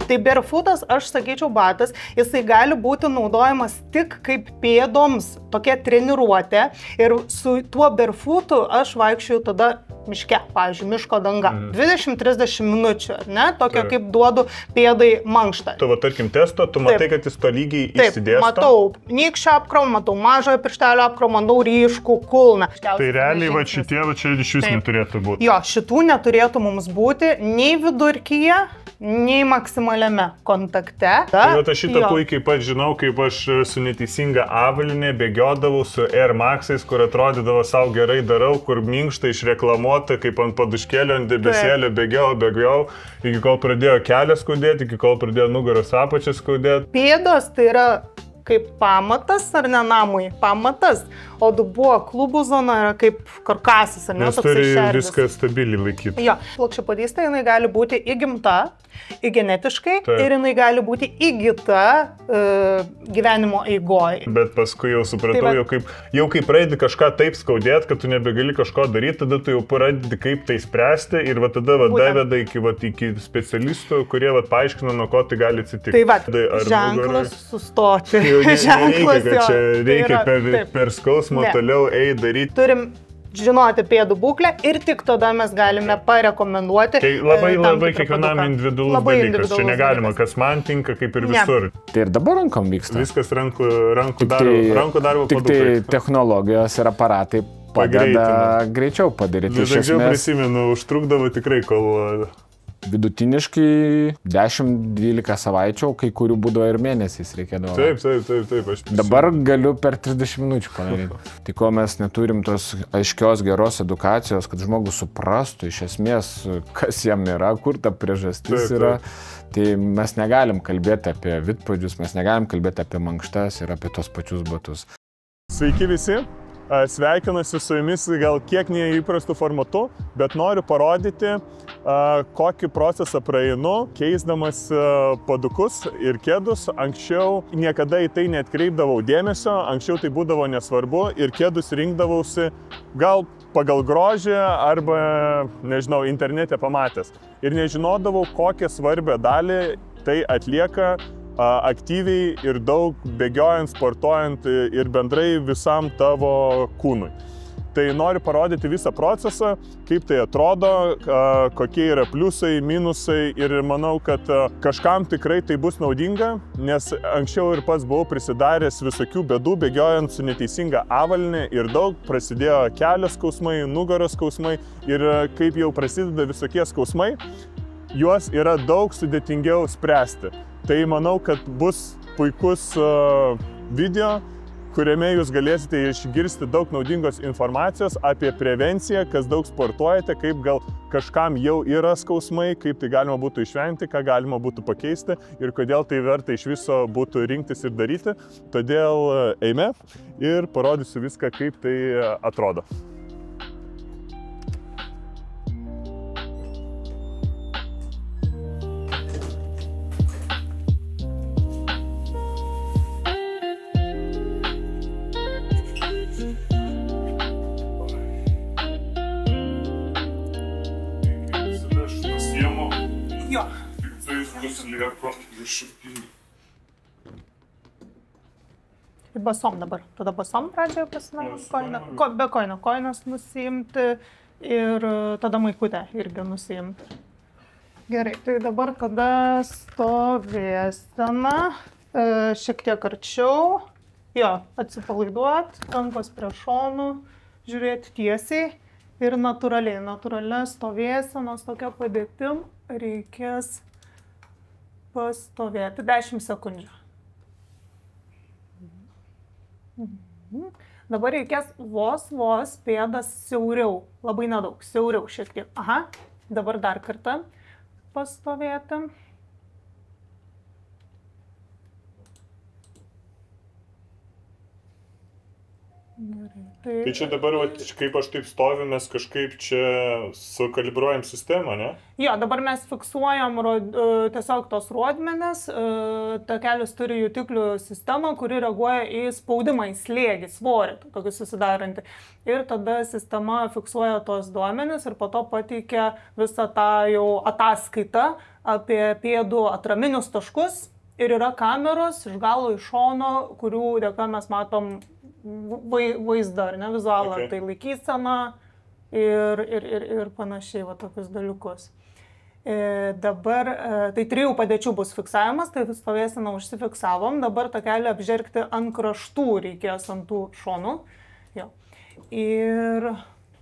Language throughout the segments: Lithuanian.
Tai barefootas, aš sakyčiau, batas, jisai gali būti naudojamas tik kaip pėdoms, tokia treniruotė. Ir su tuo barefootu aš vaikščiau tada miške, pavyzdžiui, miško danga. 20-30 minučių, ne? Tokia kaip duodu pėdai mankštą. Tu, va, tarkim, testo, tu matai, kad jis tolygiai išsidėsto. Taip, matau nykščio apkrovą, matau mažojo pirštelio apkrovą, matau ryškų kulną. Tai realiai, va, šitie, va, čia iš vis neturėtų būti. Jo, šitų neturėtų mums būti nei vidurkyje, nei maksimaliame kontakte. Tai va, aš šitą puikiai pat žinau, kaip aš su neteisinga avalinė bėgiodavau su Air Maxais, kur atrodydavo savo gerai darau, kur minkšta išreklamuota, kaip ant paduškėlio, ant debesėlio bėgiau, iki kol pradėjo kelias skaudėti, iki kol pradėjo nugaros apačias skaudėti. Pėdos tai yra kaip pamatas, ar ne namui, pamatas, o dubuo klubų zona yra kaip karkasas, ar ne, toksai šerdis. Nes turi viską stabiliai laikyti. Jo, plokščiapėdystė jinai gali būti įgimta, genetiškai ir jinai gali būti įgyta gyvenimo eigoje. Bet paskui jau supratau, jau kaip pradedi kažką taip skaudėti, kad tu nebegali kažko daryti, tada tu jau pradedi kaip tai spręsti ir va tada daveda iki specialistų, kurie paaiškina, nuo ko tai gali atsitikti. Tai va, ženklas sustoti. Ženklas, jo. Reikia per skausmą toliau daryti. Turim žinoti pėdų būklę ir tik tada mes galime parekomenduoti. Tai labai kiekvienam individualus dalykas. Čia negalima, kas man tinka, kaip ir visur. Tai ir dabar rankom vyksta. Viskas rankų darbo tik tai technologijos ir aparatai padeda greičiau padaryti. Iš esmės, prisimenu, užtrukdavo tikrai, kol... Vidutiniškai 10-12 savaičių, kai kurių būdavo ir mėnesiais reikėdavo. Taip. Dabar galiu per 30 minučių padaryti. Tai ko mes neturim tos aiškios geros edukacijos, kad žmogus suprastų iš esmės, kas jam yra, kur ta priežastis yra. Tai mes negalim kalbėti apie vidpadžius, mes negalim kalbėti apie mankštas ir apie tos pačius batus. Sveiki visi! Sveikinuosi su jumis gal kiek neįprastų formatu, bet noriu parodyti, kokį procesą praeinu, keisdamas padukus ir kėdus. Anksčiau niekada į tai neatkreipdavau dėmesio, anksčiau tai būdavo nesvarbu ir kėdus rinkdavausi gal pagal grožį arba, nežinau, internete pamatęs. Ir nežinodavau, kokią svarbią dalį tai atlieka aktyviai ir daug bėgiojant, sportuojant ir bendrai visam tavo kūnui. Tai noriu parodyti visą procesą, kaip tai atrodo, kokie yra pliusai, minusai ir manau, kad kažkam tikrai tai bus naudinga, nes anksčiau ir pats buvau prisidaręs visokių bėdų bėgiojant su neteisinga avalinė ir daug prasidėjo kelio skausmai, nugaros skausmai ir kaip jau prasideda visokie skausmai, juos yra daug sudėtingiau spręsti. Tai manau, kad bus puikus video, kuriame jūs galėsite išgirsti daug naudingos informacijos apie prevenciją, kas daug sportuojate, kaip gal kažkam jau yra skausmai, kaip tai galima būtų išvengti, ką galima būtų pakeisti ir kodėl tai verta iš viso būtų rinktis ir daryti. Todėl eime ir parodysiu viską, kaip tai atrodo. Ir basom dabar. Tada basom pradžioje pasinamos koiną. Be koino koinas nusiimti ir tada maikutę irgi nusiimti. Gerai, tai dabar tada stovėsena, šiek tiek arčiau. Jo, atsipalaiduot, rankos prie šonų, žiūrėti tiesiai ir natūralia stovėsenos tokia padėtim reikės pastovėti 10 sekundžių. Dabar reikės vos pėdas siauriau, labai nedaug, siauriau šiek tiek. Aha, dabar dar kartą pastovėti. Tai čia dabar, kaip aš taip stoviu, mes kažkaip čia sukalibruojam sistemą, ne? Jo, dabar mes fiksuojam tiesiog tos rodmenis, takelis turi jutiklių sistemą, kuri reaguoja į spaudimą, į slėgį, svorį, tokį susidarantį. Ir tada sistema fiksuoja tos duomenis ir po to pateikia visą tą jau ataskaitą apie pėdų atraminius taškus. Ir yra kameros iš galo, iš šono, kurių dėka mes matom vaizdą, ar ne, vizualą, tai laikysena ir panašiai, va tokius dalykus. Dabar, tai 3 padėčių bus fiksavimas, tai stovėseną užsifiksavom, dabar takelį apžergti ant kraštų reikės ant tų šonų. Jo. Ir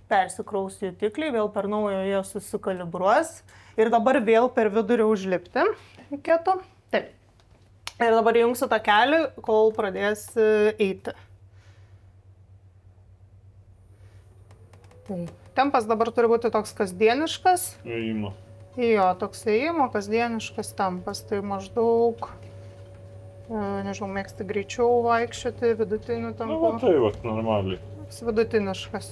persikraus jutikliai, vėl per naujo jie susikalibruos ir dabar vėl per vidurį užlipti reikėtų. Taip. Ir dabar jungsiu takelį, kol pradės eiti. Tempas dabar turi būti toks kasdieniškas. Ėjimo. Jo, toks ėjimo, kasdieniškas tempas. Tai maždaug, nežinau, mėgsti greičiau vaikščioti, vidutiniu tempu. Nu, tai va, normaliai. Toks vidutiniškas.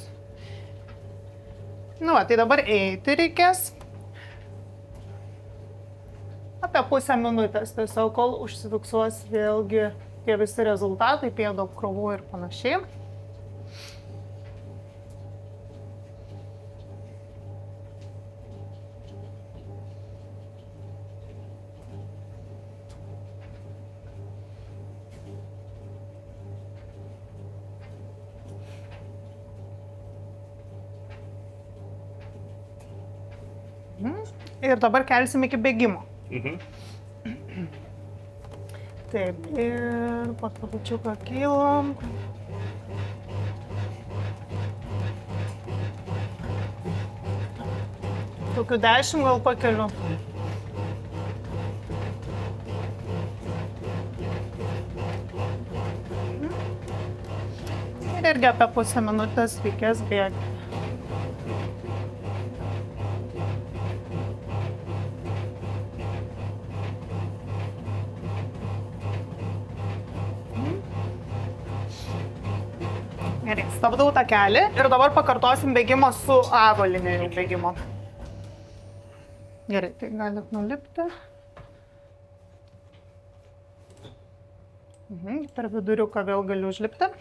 Nu, tai dabar eiti reikės. Apie pusę minutės, tiesiog kol užsifiksuos vėlgi tie visi rezultatai, pėdų apkrovų ir panašiai. Ir dabar kelsim iki bėgimo. Taip, ir po trupučiuką kylam. Kokių 10 gal pakeliu. Ir irgi apie pusę minutės reikės bėgti. Gerai, stabdau takelį ir dabar pakartosim bėgimą su avalinė bėgimo. Gerai, tai galit nulipti. Per viduriuką vėl galiu užlipti.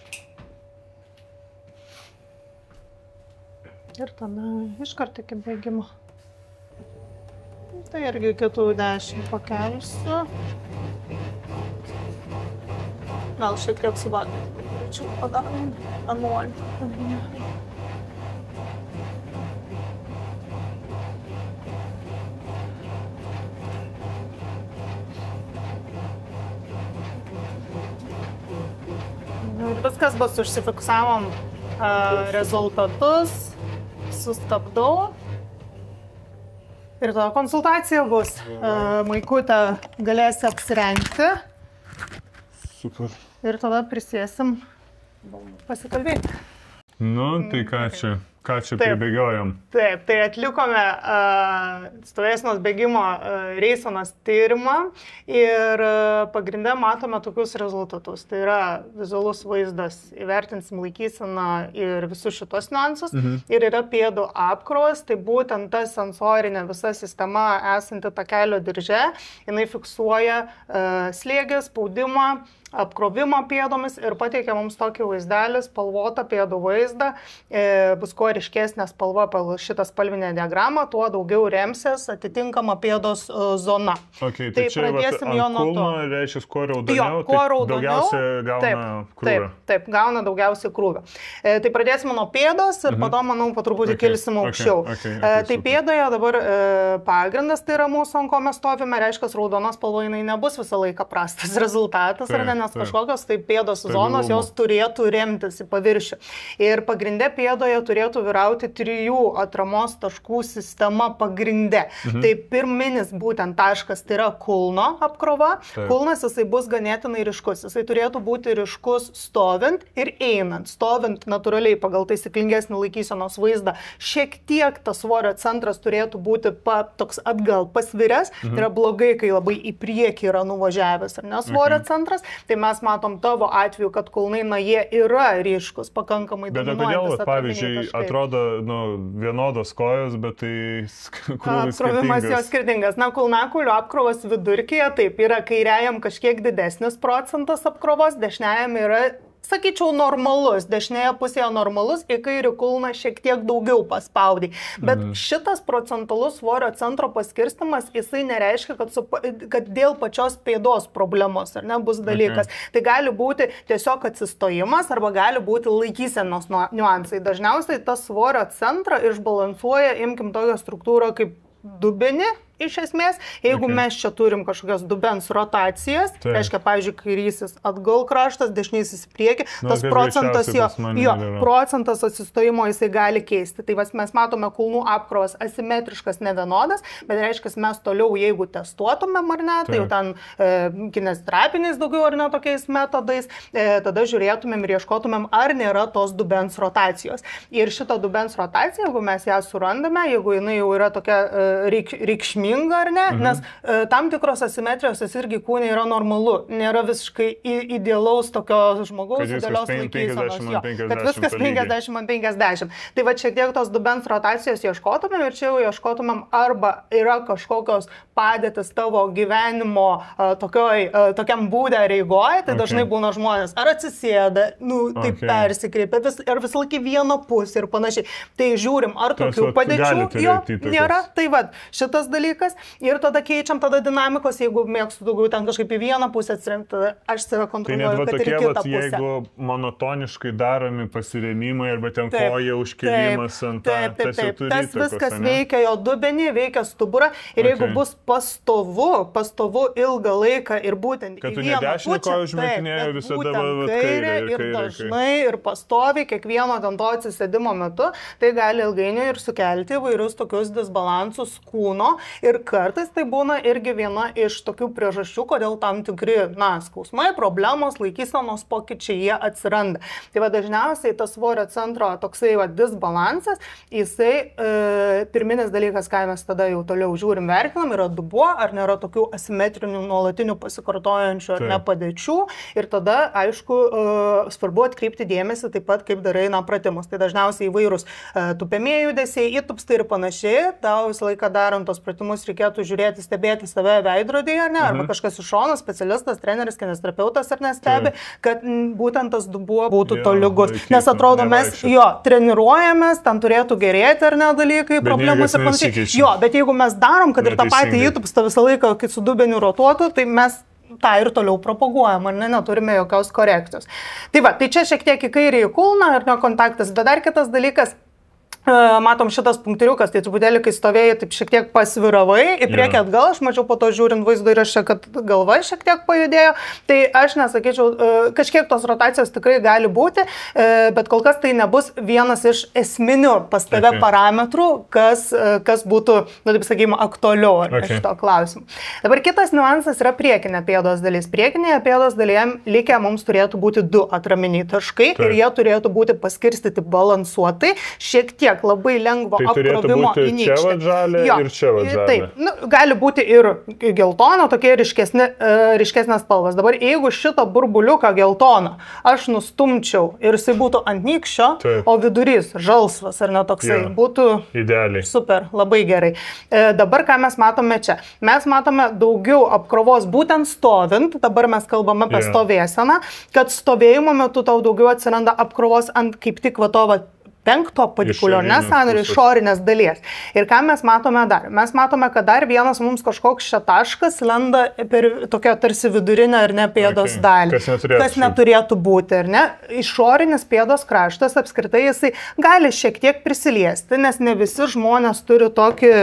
Ir tada iškart iki bėgimo. Tai irgi kitų 10 pakelsiu. Gal šiek tiek suvalgyti. Čia padarom 11. Ir viskas bus, užsifiksavom rezultatus, sustabdau. Ir tada konsultacija bus. Maikutė galėsi apsirengti. Super. Ir tada prisėsim pasikalbėti. Nu, tai ką čia pribėgiojom? Taip, tai atlikome stovėsenos bėgimo reisenos tyrimą ir pagrinde matome tokius rezultatus. Tai yra vizualus vaizdas, įvertinsim laikyseną ir visus šitos niuansus. Ir yra pėdų apkrovas, tai būtent ta sensorinė visa sistema esanti takelio dirže, jinai fiksuoja slėgį, spaudimą, apkrovimą pėdomis ir pateikia mums tokį vaizdelį, spalvotą pėdų vaizdą. Bus kuo ryškesnė spalva pagal šitą spalvinę diagramą, tuo daugiau remsis atitinkama pėdos zona. Okay, tai čia pradėsim jo nuo to. Reiškia, kuo raudoniau, jo, kuo raudoniau, daugiausiai gauna krūvio. Taip, gauna daugiausiai krūvio. Tai pradėsime nuo pėdos ir po to, manau, po truputį kilsim aukščiau. Tai pėdoje dabar pagrindas, tai yra mūsų, ant ko mes stovime, reiškia, raudonos spalva jinai nebus visą laiką prastas rezultatas, ar ne? Nes kažkokios tai pėdos zonos jos turėtų remtis į paviršių. Ir pagrinde pėdoje turėtų turėtų vyrauti 3 atramos taškų sistema pagrinde. Tai pirminis būtent taškas tai yra kulno apkrova. Kulnas jisai bus ganėtinai ryškus. Jisai turėtų būti ryškus stovint ir einant. Stovint natūraliai pagal taisyklingesnį laikysenos vaizdą. Šiek tiek tas svorio centras turėtų būti toks atgal pasviręs. Tai yra blogai, kai labai į priekį yra nuvažiavęs, ar ne, svorio centras. Tai mes matom tavo atveju, kad kulnai, na, jie yra ryškus, pakankamai dominuojantis. Bet kodėl, pavyzdžiui, atrodo, vienodos kojos, bet tai krūvis apkrovimas jo skirtingas. Na, kulnakulio apkrovos vidurkyje taip yra kairiajam kažkiek didesnis procentas apkrovos, dešiniajam yra, sakyčiau, normalus, dešinėje pusėje normalus, į kairį kulną šiek tiek daugiau paspaudai. Bet šitas procentalus svorio centro paskirstimas, jisai nereiškia, kad dėl pačios pėdos problemos, ar ne, bus dalykas. Tai gali būti tiesiog atsistojimas arba gali būti laikysenos niuansai. Dažniausiai tas svorio centrą išbalansuoja, imkim tokią struktūrą kaip dubenį. Iš esmės, jeigu mes čia turim kažkokias dubens rotacijas, reiškia, pavyzdžiui, kairysis atgal kraštas, dešinysis į priekį, tas procentas procentas atsistojimo jisai gali keisti. Tai mes matome kulnų apkrovas asimetriškas nevienodas, bet reiškia, mes toliau, jeigu testuotumėm ar ne, tai jau ten kineziterapiniais daugiau ar ne tokiais metodais, tada žiūrėtumėm ir ieškotumėm, ar nėra tos dubens rotacijos. Ir šitą dubens rotaciją, jeigu mes ją surandame, jeigu jinai jau yra tokia reikšminga, ar ne, nes tam tikros asimetrijos irgi kūne yra normalu, nėra visiškai idealaus tokio žmogaus, idealios laikysenos, kad viskas 50/50. Tai va šiek tiek tos dubens rotacijos ieškotumėm ir čia jau ieškotumėm, arba yra kažkokios padėtis tavo gyvenimo tokiam būdė reigoje, tai dažnai būna žmonės, ar atsisėda, taip persikreipia, ar visą laikį vieną pusę ir panašiai. Tai žiūrim, ar tokių padėčių jo nėra. Tai va, šitas dalykas. Ir tada keičiam dinamikos, jeigu mėgstu daugiau ten kažkaip į vieną pusę atsirinkti, tada aš save kontroliuoju, kad ir į kitą pusę. Jeigu monotoniškai daromi pasirėmimai arba ten koja užkėlimas ant tas viskas veikia jo dubenį, veikia stuburą ir jeigu bus pastovu ilgą laiką ir būtent į vieną pusę, būtent kairę ir dažnai ir pastoviai kiekvieno ten to atsisėdimo metu, tai gali ilgainiui ir sukelti įvairius tokius disbalansus kūno. Ir kartais tai būna irgi viena iš tokių priežasčių, kodėl tam tikri, skausmai, problemos, laikysenos pokyčiai jie atsiranda. Tai va dažniausiai tas svorio centro toksai disbalansas, jisai pirminis dalykas, ką mes tada jau toliau žiūrim, vertinam, yra dubuo, ar nėra tokių asimetrinių, nuolatinių pasikartojančių ar nepadėčių. Ir tada, aišku, svarbu atkreipti dėmesį taip pat, kaip darai pratimus. Tai dažniausiai įvairūs tupėmieji judesiai, įtupstai ir panašiai. Tau visą laiką darant tos pratimus reikėtų žiūrėti, stebėti save veidrodyje, ar ne, arba kažkas iš šono, specialistas, treneris, kineziterapeutas ar nestebi, kad būtent tas dubuo būtų tolygus. Nes atrodo, mes treniruojamės, ten turėtų gerėti ar ne dalykai, problemas ir panašiai. Bet jeigu mes darom, kad ir tą patį įtupstą visą laiką, kai su dubeniu rotuotų, tai mes tą ir toliau propaguojam, ar ne, neturime jokios korekcijos. Tai va, tai čia šiek tiek į kairį į kulną ar ne kontaktas, bet dar kitas dalykas, matom šitas punkteriukas, tai truputėlį, kai stovėjai, taip šiek tiek pasviravai, į priekį atgal, aš mačiau po to žiūrint vaizdo įrašą, kad galva šiek tiek pajudėjo, tai aš nesakyčiau, kažkiek tos rotacijos tikrai gali būti, bet kol kas tai nebus vienas iš esminių pas tave parametrų, kas būtų, taip sakykime, aktualiau šito klausimu. Dabar kitas niuansas yra priekinė pėdos dalis. Priekinėje pėdos dalyje likę mums turėtų būti 2 atraminiai taškai ir jie turėtų būti paskirstyti balansuotai, šiek tiek labai lengvo apkrovimo į nykštį. Čia žalia ir čia žalia. Taip, gali būti ir geltono, tokie ryškesnės spalvos. Dabar jeigu šitą burbuliuką geltoną aš nustumčiau ir jisai būtų ant nykščio, o vidurys žalsvas ar netoksai, būtų idealiai. Super, labai gerai. Dabar ką mes matome čia? Mes matome daugiau apkrovos būtent stovint, dabar mes kalbame apie stovėseną, kad stovėjimo metu tau daugiau atsiranda apkrovos ant kaip tik vatovo 5 padikulio, nesąnario išorinės dalies. Ir ką mes matome dar? Mes matome, kad dar vienas mums kažkoks čia taškas lenda per tokią tarsi vidurinę ar ne pėdos dalį. Kas neturėtų būti, ar ne? Išorinis pėdos kraštas apskritai jisai gali šiek tiek prisiliesti, nes ne visi žmonės turi tokį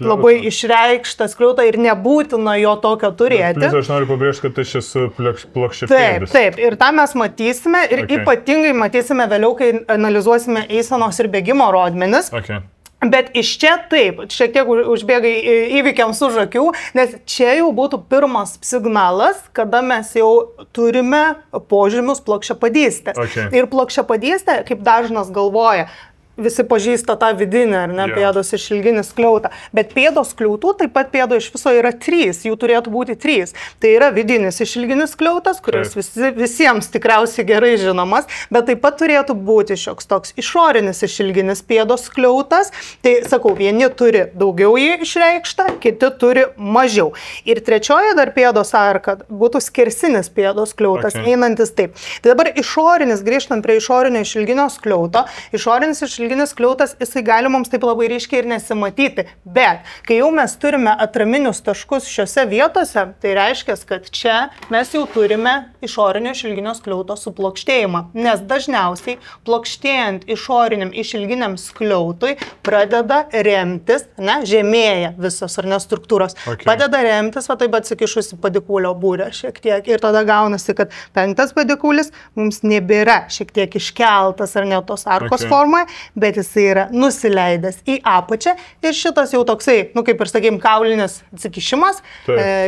labai išreikštą skliautą ir nebūtina jo tokio turėti. Aš noriu pabrėžti, kad aš esu plokščiapėdis. Taip, ir tą mes matysime ir ypatingai matysime vėliau, kai analizuosime eisenos eisenos ir bėgimo rodmenis. Okay. Bet iš čia taip, šiek tiek užbėgai įvykiams už akių, nes čia jau būtų pirmas signalas, kada mes jau turime požymius plokščiapadystės. Okay. Ir plokščiapadystė, kaip dažnas galvoja, visi pažįsta tą vidinę, ar ne, pėdos išilginis skliautą. Bet pėdos skliautų, taip pat pėdo iš viso yra 3, jų turėtų būti 3. Tai yra vidinis išilginis skliautas, kuris visiems tikriausiai gerai žinomas, bet taip pat turėtų būti šioks toks išorinis išilginis pėdos skliautas. Tai, sakau, vieni turi daugiau jį išreikštą, kiti turi mažiau. Ir trečioje dar pėdos arka būtų skersinis pėdos skliautas, einantis taip. Tai dabar išorinis, grįžtant prie išorinio išilginio skliauto, išorinis išilginis skliautas, jisai gali mums taip labai ryškiai ir nesimatyti, bet kai jau mes turime atraminius taškus šiose vietose, tai reiškia, kad čia mes jau turime išorinio išilginio skliauto suplokštėjimą, nes dažniausiai plokštėjant išoriniam išilginiam skliautui pradeda remtis, žemėja visos ar ne struktūros, pradeda remtis, va taip atsikišusi padikulio būrė šiek tiek ir tada gaunasi, kad 5 padikulis mums nebėra šiek tiek iškeltas ar ne tos arkos formoje, bet jisai yra nusileidęs į apačią ir šitas jau toksai, kaip ir sakym, kaulinis atsikišimas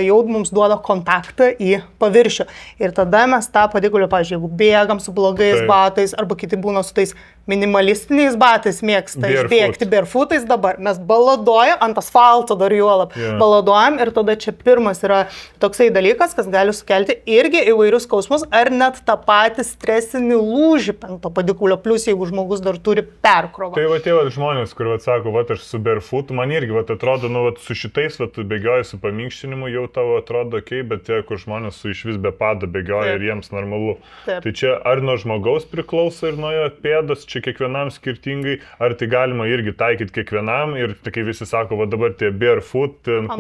jau mums duoda kontaktą į paviršių. Ir tada mes tą padikulį, pavyzdžiui, jeigu bėgam su blogais batais arba kiti būna su tais minimalistiniais batais mėgsta išbėgti barefootais dabar, mes baladojam ant asfalto dar juolab, baladojam ir tada čia pirmas yra toksai dalykas, kas gali sukelti irgi įvairius skausmus ar net tą patį stresinį lūžį 5 padikulio, plus jeigu žmogus dar turi perkrovą. Tai va tie žmonės, kur sako, aš su barefoot, man irgi atrodo, su šitais bėgioja su paminkštinimu, jau tavo atrodo ok, bet tie, kur žmonės su išvis be pado bėgioja ir jiems normalu. Tai čia ar nuo žmogaus priklauso ir nuo jo pėdos, čia kiekvienam skirtingai, ar tai galima irgi taikyti kiekvienam ir kai visi sako, dabar tie barefoot, ant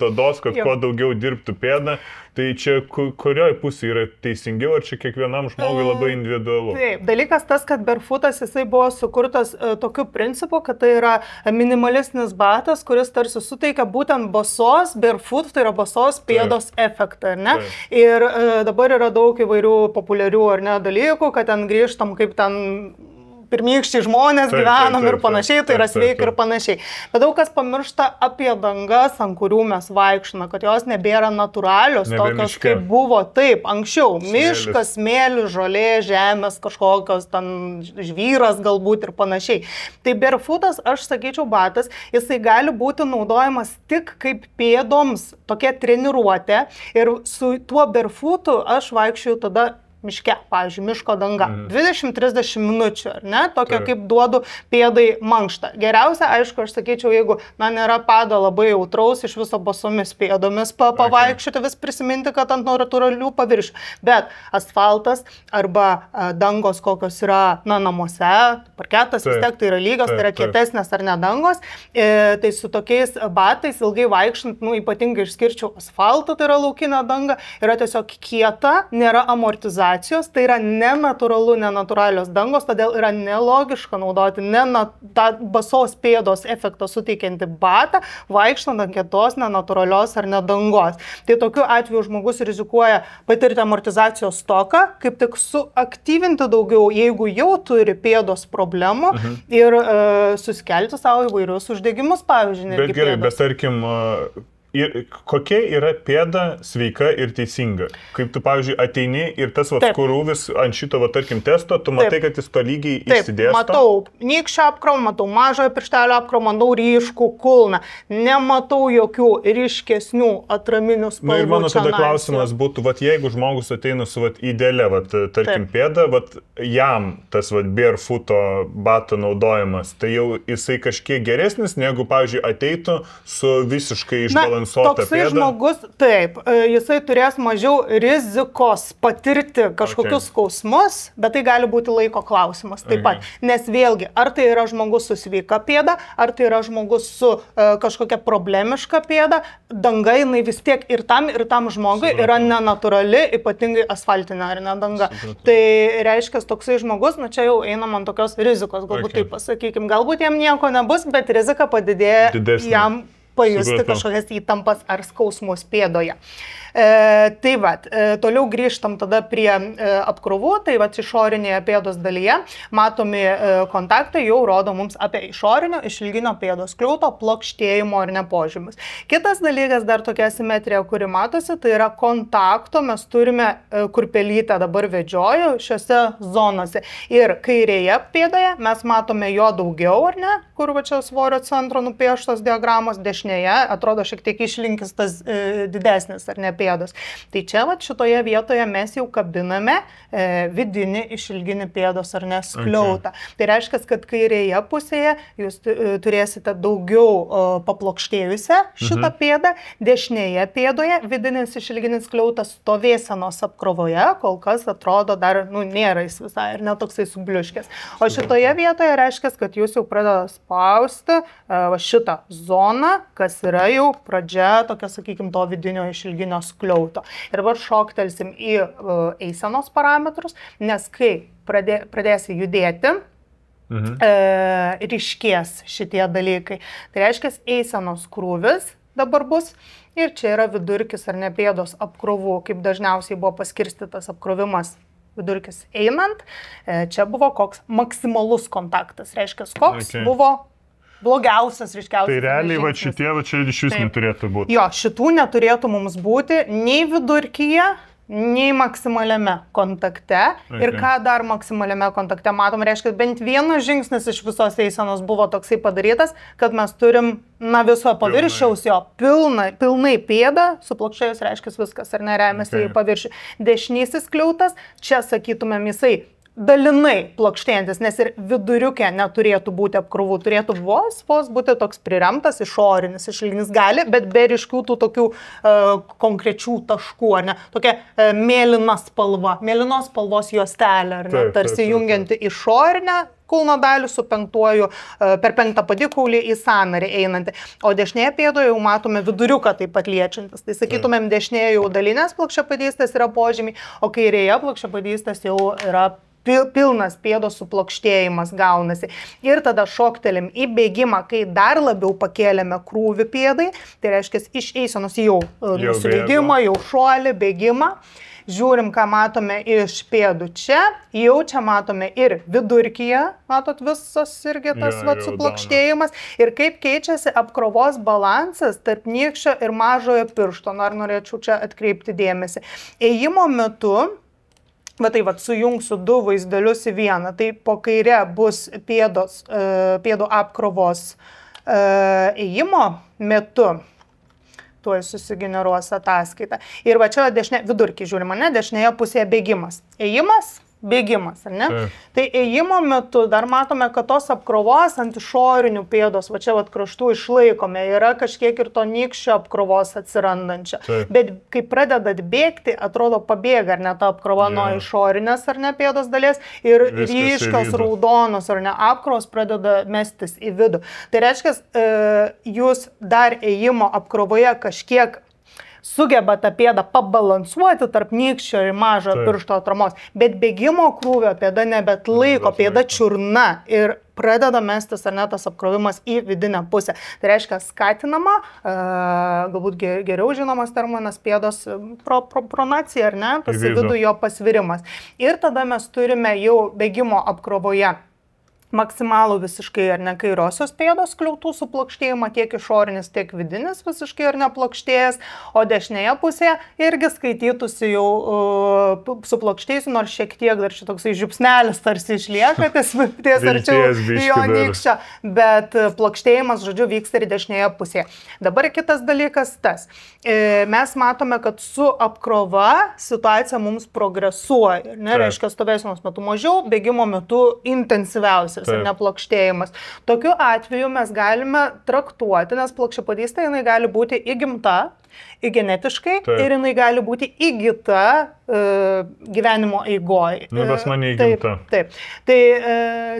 odos, kad kuo daugiau dirbtų pėdą, tai čia kurioj pusėje yra teisingiau, ar čia kiekvienam žmogui labai individualu? Taip, dalykas tas, kad barefootas jisai buvo sukurtas tokiu principu, kad tai yra minimalistinis batas, kuris tarsi suteikia būtent basos, barefoot, tai yra basos pėdos efektą, ar ne? Ir dabar yra daug įvairių populiarių, ar ne, dalykų, kad ten grįžtam kaip ten pirmykščiai žmonės gyvenam ir panašiai, tai yra sveika ir panašiai. Bet daug kas pamiršta apie dangas, ant kurių mes vaikštame, kad jos nebėra natūralios, tokios kaip buvo taip, anksčiau. Miškas, smėlis, žolė, žemės, kažkokios ten žvyras galbūt ir panašiai. Tai barefootas, aš sakyčiau, batas, jisai gali būti naudojamas tik kaip pėdoms, tokia treniruotė ir su tuo barefootu aš vaikščiau tada miške, pavyzdžiui, miško danga. 20-30 minučių, ar ne? Tokia kaip duodu pėdai mankštą. Geriausia, aišku, aš sakyčiau, jeigu, nėra pado labai jautraus, iš viso basomis pėdomis pavaikščioti, vis prisiminti, kad ant natūralių paviršių. Bet asfaltas arba dangos, kokios yra, namuose, parketas vis tiek tai yra lygios, tai yra kietesnės ar ne dangos, tai su tokiais batais ilgai vaikštant, ypatingai išskirčiau asfaltą, tai yra laukinė danga, yra tiesiog kieta, nėra amortizacija. Tai yra nenatūralios dangos, todėl yra nelogiška naudoti tą basos pėdos efektą suteikiantį batą, vaikštant ant kietos, nenatūralios ar nedangos. Tai tokiu atveju žmogus rizikuoja patirti amortizacijos stoką, kaip tik suaktyvinti daugiau, jeigu jau turi pėdos problemų ir susikelti savo įvairius uždegimus, pavyzdžiui. Bet gerai, bet tarkim, kokia yra pėda sveika ir teisinga? Kaip tu, pavyzdžiui, ateini ir tas krūvis ant šito, tarkim, testo, tu matai, kad jis tolygiai išsidėsto? Matau nykščio apkrovą, matau mažojo pirštelio apkrovą, matau ryškų kulną, nematau jokių ryškesnių atraminių spalvų. Na ir mano tada klausimas būtų, jeigu žmogus ateina su idealia, tarkim, pėda, jam tas barefooto bato naudojimas, tai jau jisai kažkiek geresnis, negu, pavyzdžiui, ateitų su visiškai išbalansavęs. Toksai žmogus, taip, jisai turės mažiau rizikos patirti kažkokius skausmus, bet tai gali būti laiko klausimas taip pat. Nes vėlgi, ar tai yra žmogus su sveika pėda, ar tai yra žmogus su kažkokia problemiška pėda, danga jinai vis tiek ir tam žmogui yra nenatūrali, ypatingai asfaltinė ar ne danga. Tai reiškia, toksai žmogus, čia jau einam ant tokios rizikos, galbūt taip pasakykim. Galbūt jam nieko nebus, bet rizika padidėja jam pajusti kažkokias įtampas ar skausmus pėdoje. Tai toliau grįžtam tada prie apkrovų, tai išorinėje pėdos dalyje matomi kontaktai jau rodo mums apie išorinio išilginio pėdos kliauto plokštėjimo ar nepožymius. Kitas dalykas, dar tokia simetrija, kuri matosi, tai yra kontakto, mes turime, kur pelytę dabar vedžioju, šiose zonose. Ir kairėje pėdoje mes matome jo daugiau, ar ne, kur va čia svorio centro nupieštos diagramos, dešinėje atrodo šiek tiek išlinkis tas didesnis, ar ne, pėdos. Tai čia šitoje vietoje mes jau kabiname vidinį išilginį pėdos ar ne skliautą. Tai reiškia, kad kairėje pusėje jūs turėsite daugiau paplokštėjusią šitą pėdą, dešinėje pėdoje vidinis išilginis skliautas stovėsenos apkrovoje, kol kas atrodo dar, nėra jis visai ir netoksai subliuškęs. O šitoje vietoje reiškia, kad jūs jau pradeda spausti šitą zoną, kas yra jau pradžia tokia, sakykime, to vidinio išilginio skliauto. Ir dabar šoktelsim į eisenos parametrus, nes kai pradėsi judėti, ryškės šitie dalykai. Tai reiškia, eisenos krūvis dabar bus ir čia yra vidurkis ar ne pėdos apkrovų, kaip dažniausiai buvo paskirstytas apkrovimas. Vidurkis einant, čia buvo koks maksimalus kontaktas, reiškia, koks buvo blogiausias, ryškiausias. Tai realiai čia iš vis neturėtų būti. Jo, šitų neturėtų mums būti nei vidurkyje, nei maksimaliame kontakte. Ir ką dar maksimaliame kontakte matom, reiškia, bent vienas žingsnis iš visos eisenos buvo toksai padarytas, kad mes turim, viso paviršiaus jo pilnai pėdą, suplokštėjus reiškia viskas, ar neremiasi į paviršių. Dešinysis skliautas, čia sakytumėm jisai dalinai plokštėjantis, nes ir viduriukė neturėtų būti apkrovų, turėtų vos būti toks priremtas, išorinis, išilginis gali, bet be ryškių tų tokių konkrečių taškų, ar ne, tokia mėlyna spalva, mėlynos spalvos juostelė, ar ne, tarsi jungianti išorinę kulno dalį su per penktą padikaulį į sąnarį einantį. O dešinėje pėdoje jau matome viduriuką taip pat liečiantis. Tai sakytumėm, dešinėje jau dalinės plokščiapadystės yra požymiai, o kairėje plokščiapadystės jau yra pilnas pėdos suplokštėjimas gaunasi. Ir tada šoktelim į bėgimą, kai dar labiau pakėlėme krūvį pėdai, tai reiškia iš eisenos jau nusileidimą, jau šuolį, bėgimą. Žiūrim, ką matome iš pėdų čia, jau čia matome ir vidurkyje, matot visas irgi tas suplokštėjimas, ir kaip keičiasi apkrovos balansas tarp nykščio ir mažojo piršto. Norėčiau čia atkreipti dėmesį. Ėjimo metu, sujungsiu du vaizdelius į vieną, tai po kairė bus pėdų apkrovos ėjimo metu. Tuoj susigeneruos ataskaita. Ir va čia vidurkį žiūrima, ne, dešinėje pusėje bėgimas. Ėjimas, bėgimas, ar ne? Tai ėjimo metu dar matome, kad tos apkrovos ant išorinių pėdos, va čia kraštų išlaikome, yra kažkiek ir to nykščio apkrovos atsirandančia. Bet kai pradedat bėgti, atrodo pabėga, ar ne, ta apkrova nuo išorinės, ar ne, pėdos dalies, ir ryškios raudonos, ar ne, apkrovos pradeda mestis į vidų. Tai reiškia, jūs dar ėjimo apkrovoje kažkiek sugeba tą pėdą pabalansuoti tarp nykščio ir mažo piršto atramos, bet bėgimo krūvio pėda nebetlaiko, pėda čiurna ir pradeda mestis, ar ne, tas apkrovimas į vidinę pusę. Tai reiškia skatinama, galbūt geriau žinomas terminas, pėdos pronacija, ar ne, tas į vidų jo pasvirimas. Ir tada mes turime jau bėgimo apkrovoje maksimalų visiškai ar ne kairiosios pėdos skliautų suplokštėjimą, tiek išorinis, tiek vidinis visiškai ar neplokštėjęs, o dešinėje pusėje irgi skaitytųsi jau suplokštėjusi, nors šiek tiek dar šitoksai žiupsnelis tarsi išlieka, ties arčiau jo nykščio, bet plokštėjimas, žodžiu, vyksta ir dešinėje pusėje. Dabar kitas dalykas tas. Mes matome, kad su apkrova situacija mums progresuoja, reiškia stovėsenos metu mažiau, bėgimo metu intensyviausia. Ir neplokštėjimas. Tokiu atveju mes galime traktuoti, nes plokščiapadystė jinai gali būti įgimta, genetiškai ir jinai gali būti įgyta gyvenimo eigoje. Pas mane įgimta. Taip. Tai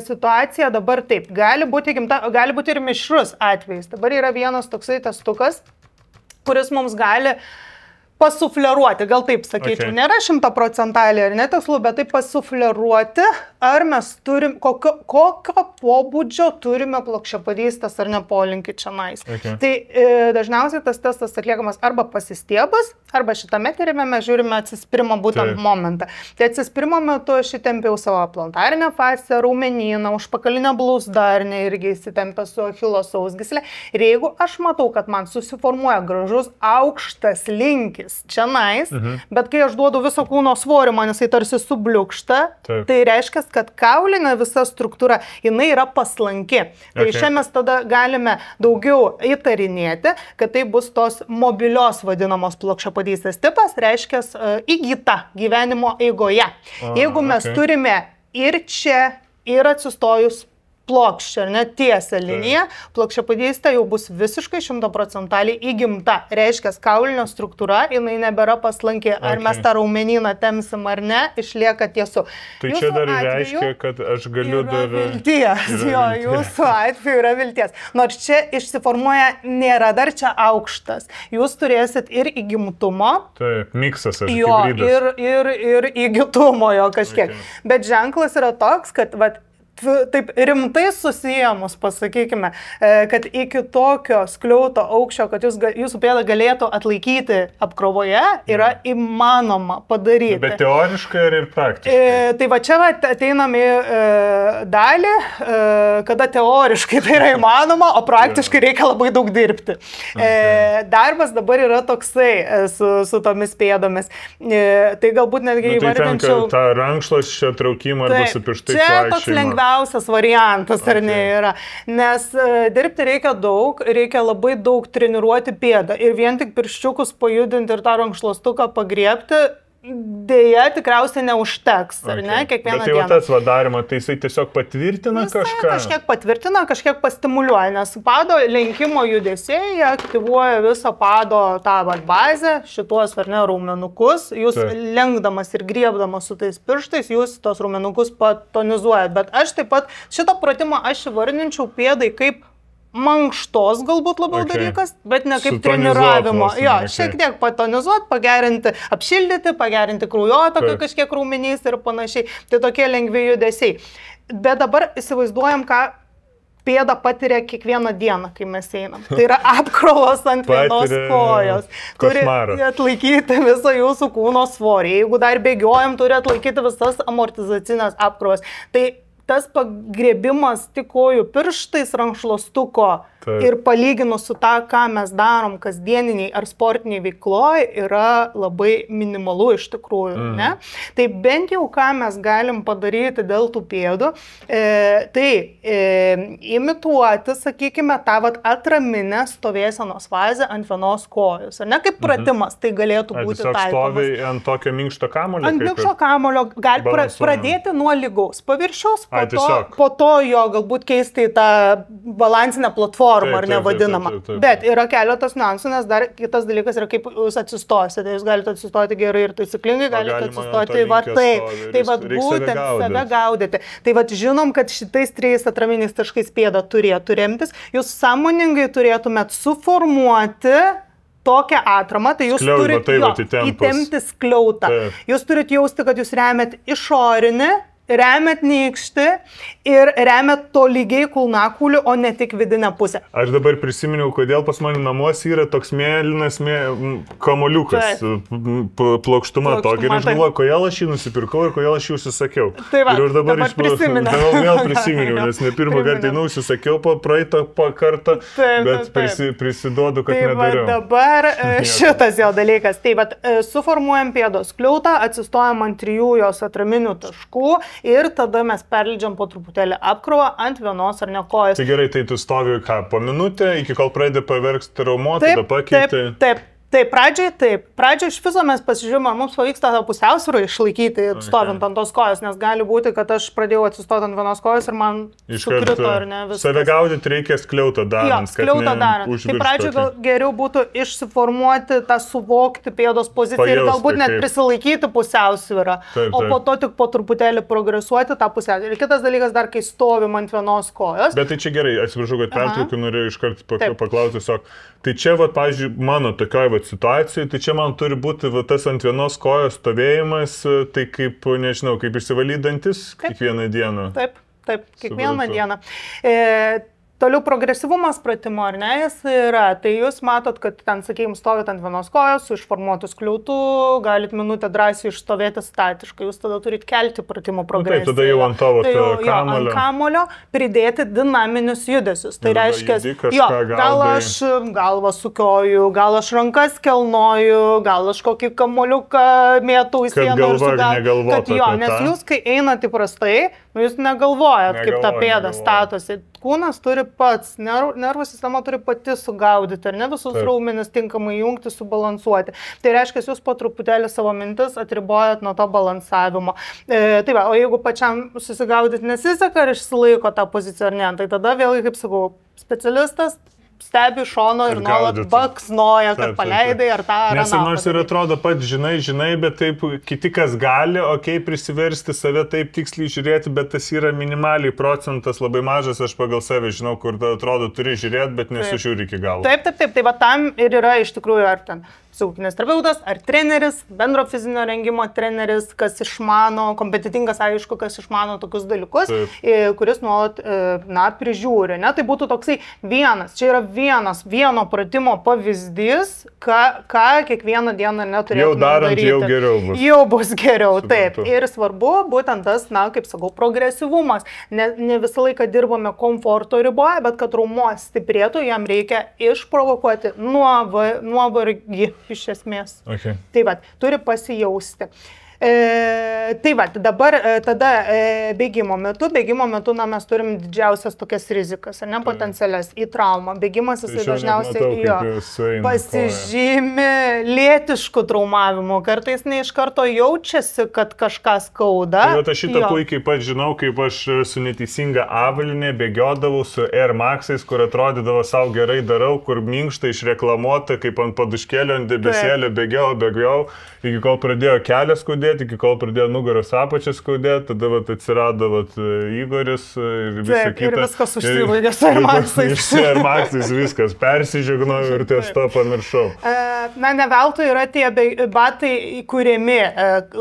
situacija dabar taip. Gali būti įgimta, gali būti ir mišrus atvejais. Dabar yra vienas toksai testukas, kuris mums gali pasufleruoti, gal taip sakyčiau, nėra 100% ar netikslu, bet taip pasufleruoti, ar mes turim, kokio pobūdžio turime plokščiapadystės ar ne polinkį čia nais. Tai dažniausiai tas testas atliekamas arba pasistiebas, arba šitame tyrime mes žiūrime atsispirimo būtent momentą. Tai atsispirimo metu aš įtempiau savo plantarinę fasciją, raumenyną, užpakalinę blauzdą, irgi įsitempę su achilo sausgyslė. Ir jeigu aš matau, kad man susiformuoja gražus aukštas linkis čia nais, bet kai aš duodu viso kūno svorį, man jisai tarsi subliukšta, tai reiškia, kad kaulinė visa struktūra, jinai yra paslanki. Tai čia mes tada galime daugiau įtarinėti, kad tai bus tos mobilios vadinamos plokščiapadystės tipas, reiškia įgyta gyvenimo eigoje. Jeigu mes turime ir čia, ir atsistojus plokščią, ar net tiesią liniją, plokščiapadystė jau bus visiškai 100% įgimta. Reiškia, kaulinio struktūra, jinai nebėra paslanki. Ar mes tą raumenyną temsim ar ne, išlieka tiesu. Tai čia dar reiškia, kad aš galiu dar... Vilties, jo, jūsų atveju yra vilties. Nors čia išsiformuoja, nėra dar čia aukštas. Jūs turėsit ir įgimtumo. Taip, miksas, aš jo, ir įgytumo jo kažkiek. Bet ženklas yra toks, kad taip rimtai susijęmus, pasakykime, kad iki tokio skliauto aukščio, kad jūsų pėda galėtų atlaikyti apkrovoje, yra įmanoma padaryti. Bet teoriškai ir praktiškai. Tai va čia ateinam į dalį, kada teoriškai tai yra įmanoma, o praktiškai reikia labai daug dirbti. Darbas dabar yra toksai su tomis pėdomis. Tai galbūt netgi įvardinčiau... Tai tenka tą rankšluosčio traukimą arba su pirštais vaikščiojimą. Variantas ar ne yra, nes dirbti reikia daug, reikia labai daug treniruoti pėdą ir vien tik pirščiukus pajudinti ir tą rankšluostuką pagriebti, dėja tikriausiai neužteks, ar ne, kiekvieną dieną. Bet tai va tas vadarimo, tai jisai tiesiog patvirtina kažką? Kažkiek patvirtina, kažkiek pastimuliuoja, nes pado lenkimo judesiai aktyvuoja visą pado tą bazę, šituos ar ne raumenukus, jūs lenkdamas ir griebdamas su tais pirštais, jūs tos raumenukus patonizuojat, bet aš taip pat šitą pratimą aš įvardinčiau pėdai kaip mankštos galbūt labiau dalykas, bet ne kaip treniravimo. Jo, šiek tiek patonizuoti, pagerinti, apšildyti, pagerinti kraujotaką kažkiek raumenys ir panašiai. Tai tokie lengvi judesiai. Bet dabar įsivaizduojam, ką pėda patiria kiekvieną dieną, kai mes einam. Tai yra apkrovos ant vienos kojos. Turi atlaikyti visą jūsų kūno svorį. Jeigu dar bėgiojam, turi atlaikyti visas amortizacinės apkrovas. Tai tas pagriebimas tik kojų pirštais rankšluostuko ir palyginus su tą, ką mes darom kasdieniniai ar sportiniai veikloj, yra labai minimalu iš tikrųjų. Ne? Tai bent jau ką mes galim padaryti dėl tų pėdų, tai imituoti, sakykime, tą atraminę stovėsenos fazę ant vienos kojos. Ne kaip pratimas, tai galėtų būti taikomas. Tiesiog stovi ant tokio minkšto kamulio? Ant minkšto kamulio gali pradėti nuo lygaus paviršiaus, po to jo galbūt keisti tą balansinę platformą, ar nevadinama. Bet yra keletas niuansų, nes dar kitas dalykas yra, kaip jūs atsistosite. Jūs galite atsistoti gerai ir taisyklingai, galite atsistoti taip. Tai būtent save gaudyti. Tai žinom, kad šitais 3 atraminiais taškais pėda turėtų remtis. Jūs sąmoningai turėtumėt suformuoti tokią atramą, tai jūs turite įtempti skliautą. Jūs turite jausti, kad jūs remiat išorinį, remiat nykštį ir remiat tolygiai kulnakaulių, o ne tik vidinę pusę. Aš dabar prisiminiau, kodėl pas mane namuose yra toks mėlynas kamoliukas, plokštuma tokia. Ir aš galvoju, kodėl aš jį nusipirkau ir kodėl aš jį užsisakiau. Ir aš dabar vėl prisiminiau, nes ne pirmą kartą užsisakiau praeitą kartą, bet prisiduodu, kad nedariau. Dabar šitas jo dalykas. Tai suformuojam pėdos skliautą, atsistojam ant 3 jos atraminių taškų ir tada mes perleidžiam po truputėlį apkrovą ant vienos ar ne kojos. Tai gerai, tai tu stovi ką, po minutę, iki kol pradedi paverkti raumuo, tada pakeiti? Taip, pradžiai iš viso mes pasižiūrėjome, mums pavyksta tą pusiausvyrą išlaikyti, stovint ant tos kojos, nes gali būti, kad aš pradėjau atsistoti ant vienos kojos ir man sukrito ar ne viskas. Save gaudyti reikia skliautą darant, kad neužmiršti. Tai pradžiai gal geriau būtų išsiformuoti tą suvokti pėdos poziciją ir galbūt net prisilaikyti pusiausvyrą, o po to tik po truputėlį progresuoti tą pusiausvyrą. Ir kitas dalykas dar, kai stovim ant vienos kojos. Bet tai čia gerai, atsiprašau, kad pertraukiu, norėjau iškart paklausti tiesiog. Tai čia, pavyzdžiui, mano tokioj situacijai, tai čia man turi būti tas ant vienos kojos stovėjimas, tai kaip, nežinau, kaip išsivalydantis kiekvieną dieną. Taip, kiekvieną dieną. Toliau progresyvumas pratimo, ar ne, jis yra. Tai jūs matot, kad ten, sakykime, stovit ant vienos kojos, su išformuotų skliautų, galit minutę drąsiai išstovėti statiškai. Jūs tada turit kelti pratimo progresiją. Tai tada jau ant tavo kamulio. Ant kamulio pridėti dinaminius judesius. Tai reiškia, gal aš galvą sukioju, gal aš rankas kelnoju, gal aš kokį kamuoliuką mėtau į sieną. Nes jūs, kai einat įprastai, jūs negalvojat, kaip ta pėda statosi. Kūnas turi pats, nervų sistema turi pati sugaudyti, ar ne visus raumenis tinkamai jungti, subalansuoti. Tai reiškia, jūs po truputėlį savo mintis atribojat nuo to balansavimo. Tai va, o jeigu pačiam susigaudyti nesiseka ir išsilaiko tą poziciją ar ne, tai tada vėlgi, kaip sakau, specialistas stebi šono ir nuolat baksnoja, kad paleidai ar tą ar aną. Nes nors ir atrodo pat žinai, bet taip kiti kas gali, prisiversti save taip tiksliai žiūrėti, bet tas yra minimaliai procentas, labai mažas, aš pagal save žinau, kur atrodo turi žiūrėti, bet nesužiūri iki galo. Taip, tai va tam ir yra iš tikrųjų ar ten psichologinis terapeutas, ar treneris, bendro fizinio rengimo treneris, kas išmano, kompetitingas, aišku, kas išmano tokius dalykus, kuris nuolat, prižiūri. Ne? Tai būtų toksai čia yra vieno pratimo pavyzdys, ką kiekvieną dieną neturėtume daryti. Jau darant, jau geriau bus. Jau bus geriau, taip. Ir svarbu būtent tas, kaip sakau, progresyvumas. Ne visą laiką dirbame komforto riboje, bet kad raumuo stiprėtų, jam reikia išprovokuoti nuovargį. Iš esmės. Tai va, turi pasijausti. Tai va, dabar tada bėgimo metu mes turim didžiausias tokias rizikas, ne potencialias į traumą. Bėgimas jisai dažniausiai pasižymi lėtiškų traumavimų, kartais ne iš karto jaučiasi, kad kažką skauda. Tai aš šitą puikiai pat žinau, kaip aš su neteisinga avalynė bėgiodavau su Air Maxais, kur atrodydavo savo gerai darau, kur minkšta išreklamuota, kaip ant paduškėlio, ant debesėlio bėgiau, iki kol pradėjo kelias skaudėti, iki kol pradėjo nugaros apačias skaudėti, tada atsirado Igoris ir visa kita. Ir viskas užsivaidė su Air Maxais. Su Air Maxais viskas, persižegnojau ir ties to pamiršau. Ne veltui yra tie batai įkūrėmi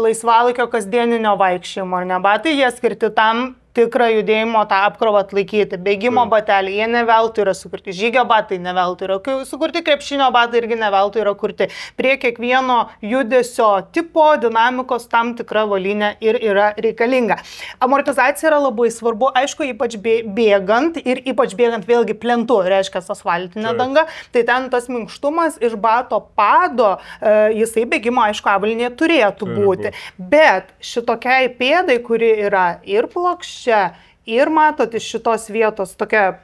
laisvalaikio kasdieninio vaikščiojimo, ar ne batai, jie skirti tam tikrą judėjimo tą apkrovą atlaikyti. Bėgimo bateliai, jie ne veltui yra sukurti. Žygio batai ne veltui yra sukurti, krepšinio batai irgi ne veltui yra kurti. Prie kiekvieno judesio tipo, dinamikos tam tikra avalynė ir yra reikalinga. Amortizacija yra labai svarbu, aišku, ypač bėgant ir ypač bėgant vėlgi plentu, reiškia asfaltinė danga, tai ten tas minkštumas iš bato pado, jisai bėgimo, aišku, avalynė turėtų būti. Bet šitokiai pėdai, kuri yra ir plokščia, ir matot iš šitos vietos tokia,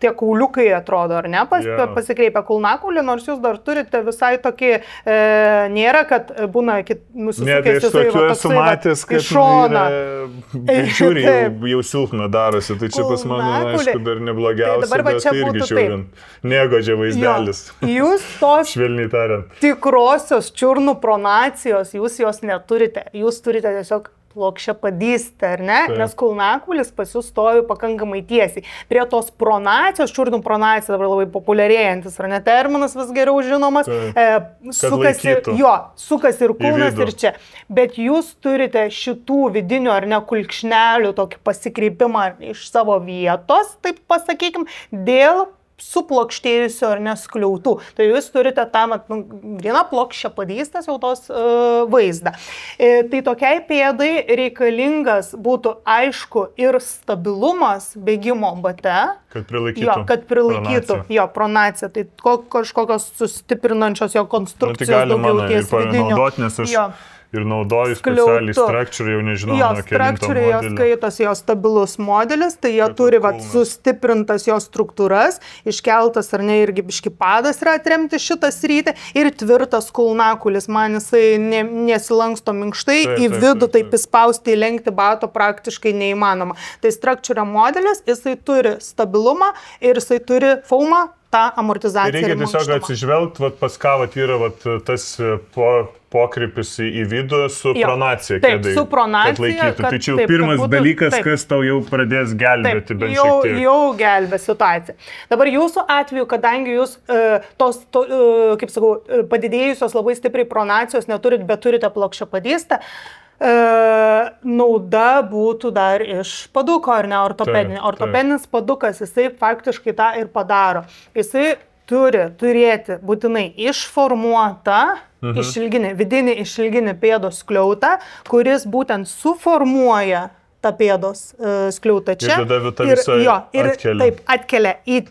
tie kauliukai atrodo, ar ne, pasikreipia kulnakulį, nors jūs dar turite visai tokį, nėra, kad būna nusisukęs į šoną. Žiūri, jau silpna darosi, tai čia pas mane, aišku, dar neblogiausia, bet tai irgi žiūrint. Negodžia vaizdelis. Jūs tos švelniai tariant. Tikrosios čiurnų pronacijos, jūs jos neturite. Jūs turite tiesiog plokščiapadystę, ar ne? Nes kulnakulis pas jūs stovi pakankamai tiesiai. Prie tos pronacijos, čiurnų pronacija dabar labai populiarėjantis, ar ne terminas vis geriau žinomas, sukasi ir kūnas ir čia. Bet jūs turite šitų vidinių ar ne kulkšnelių tokį pasikreipimą iš savo vietos, taip pasakykim, dėl suplokštėjusio ar neskliautų. Tai jūs turite tą vieną plokščią padystęs jau tos vaizdą. Tai tokiai pėdai reikalingas būtų aišku ir stabilumas bėgimo bate. Kad prilaikytų. Pronaciją. Tai kažkokios sustiprinančios jo konstrukcijos daugiau ties vidinio. Ir naudoju specialiai Structure, jau nežinau, nuo kelinto modelio. Jos skaitos jo stabilus modelis, tai jie turi sustiprintas jo struktūras, iškeltas ar ne irgi biški padas yra atremti šitą sritį ir tvirtas kulnakulis. Man jisai nesilanksto minkštai, į vidų taip įspausti, įlenkti bato praktiškai neįmanoma. Tai Structure modelis, jisai turi stabilumą ir jisai turi foamą, tą amortizaciją. Reikia tiesiog atsižvelgti, pas ką yra tas pokrypis į vidų su pronacija. Taip, su pronacija. Tai čia jau pirmas dalykas, kas tau jau pradės gelbėti bent šiek tiek. Jau gelbė situaciją. Dabar jūsų atveju, kadangi jūs kaip sakau, padidėjusios labai stipriai pronacijos neturit, bet turite plokščiapadystę, nauda būtų dar iš paduko, ar ne, ortopedinė. Ortopedinis padukas, jisai faktiškai tą ir padaro. Jisai turi turėti būtinai išformuotą vidinį išilginį pėdos skliautą, kuris būtent suformuoja tą pėdos skliautą čia. Ir taip atkelia į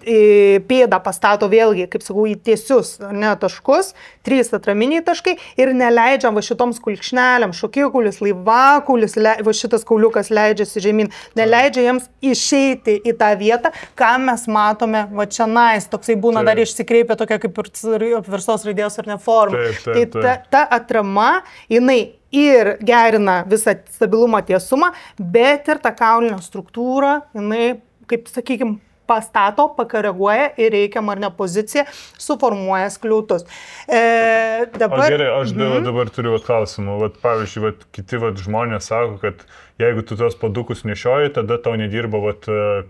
pėdą, pastato vėlgi, kaip sakau, į tiesius taškus, 3 atraminiai taškai ir neleidžia va šitoms kulkšnelėm, šokikulis, laivakulis, va šitas kauliukas leidžiasi žemyn, neleidžia jiems išeiti į tą vietą, ką mes matome va čia nais, toksai būna dar išsikreipia tokia kaip ir apverstos raidės ar ne forma. Tai ta atrama, jinai ir gerina visą stabilumą, tiesumą, bet ir tą kaulinę struktūrą, jinai, kaip sakykime, pastato, pakoreguoja ir reikiamą ar ne poziciją, suformuoja skliautus. Gerai, aš dabar turiu klausimą. Pavyzdžiui, kiti žmonės sako, kad jeigu tu tos padukus nešioji, tada tau nedirba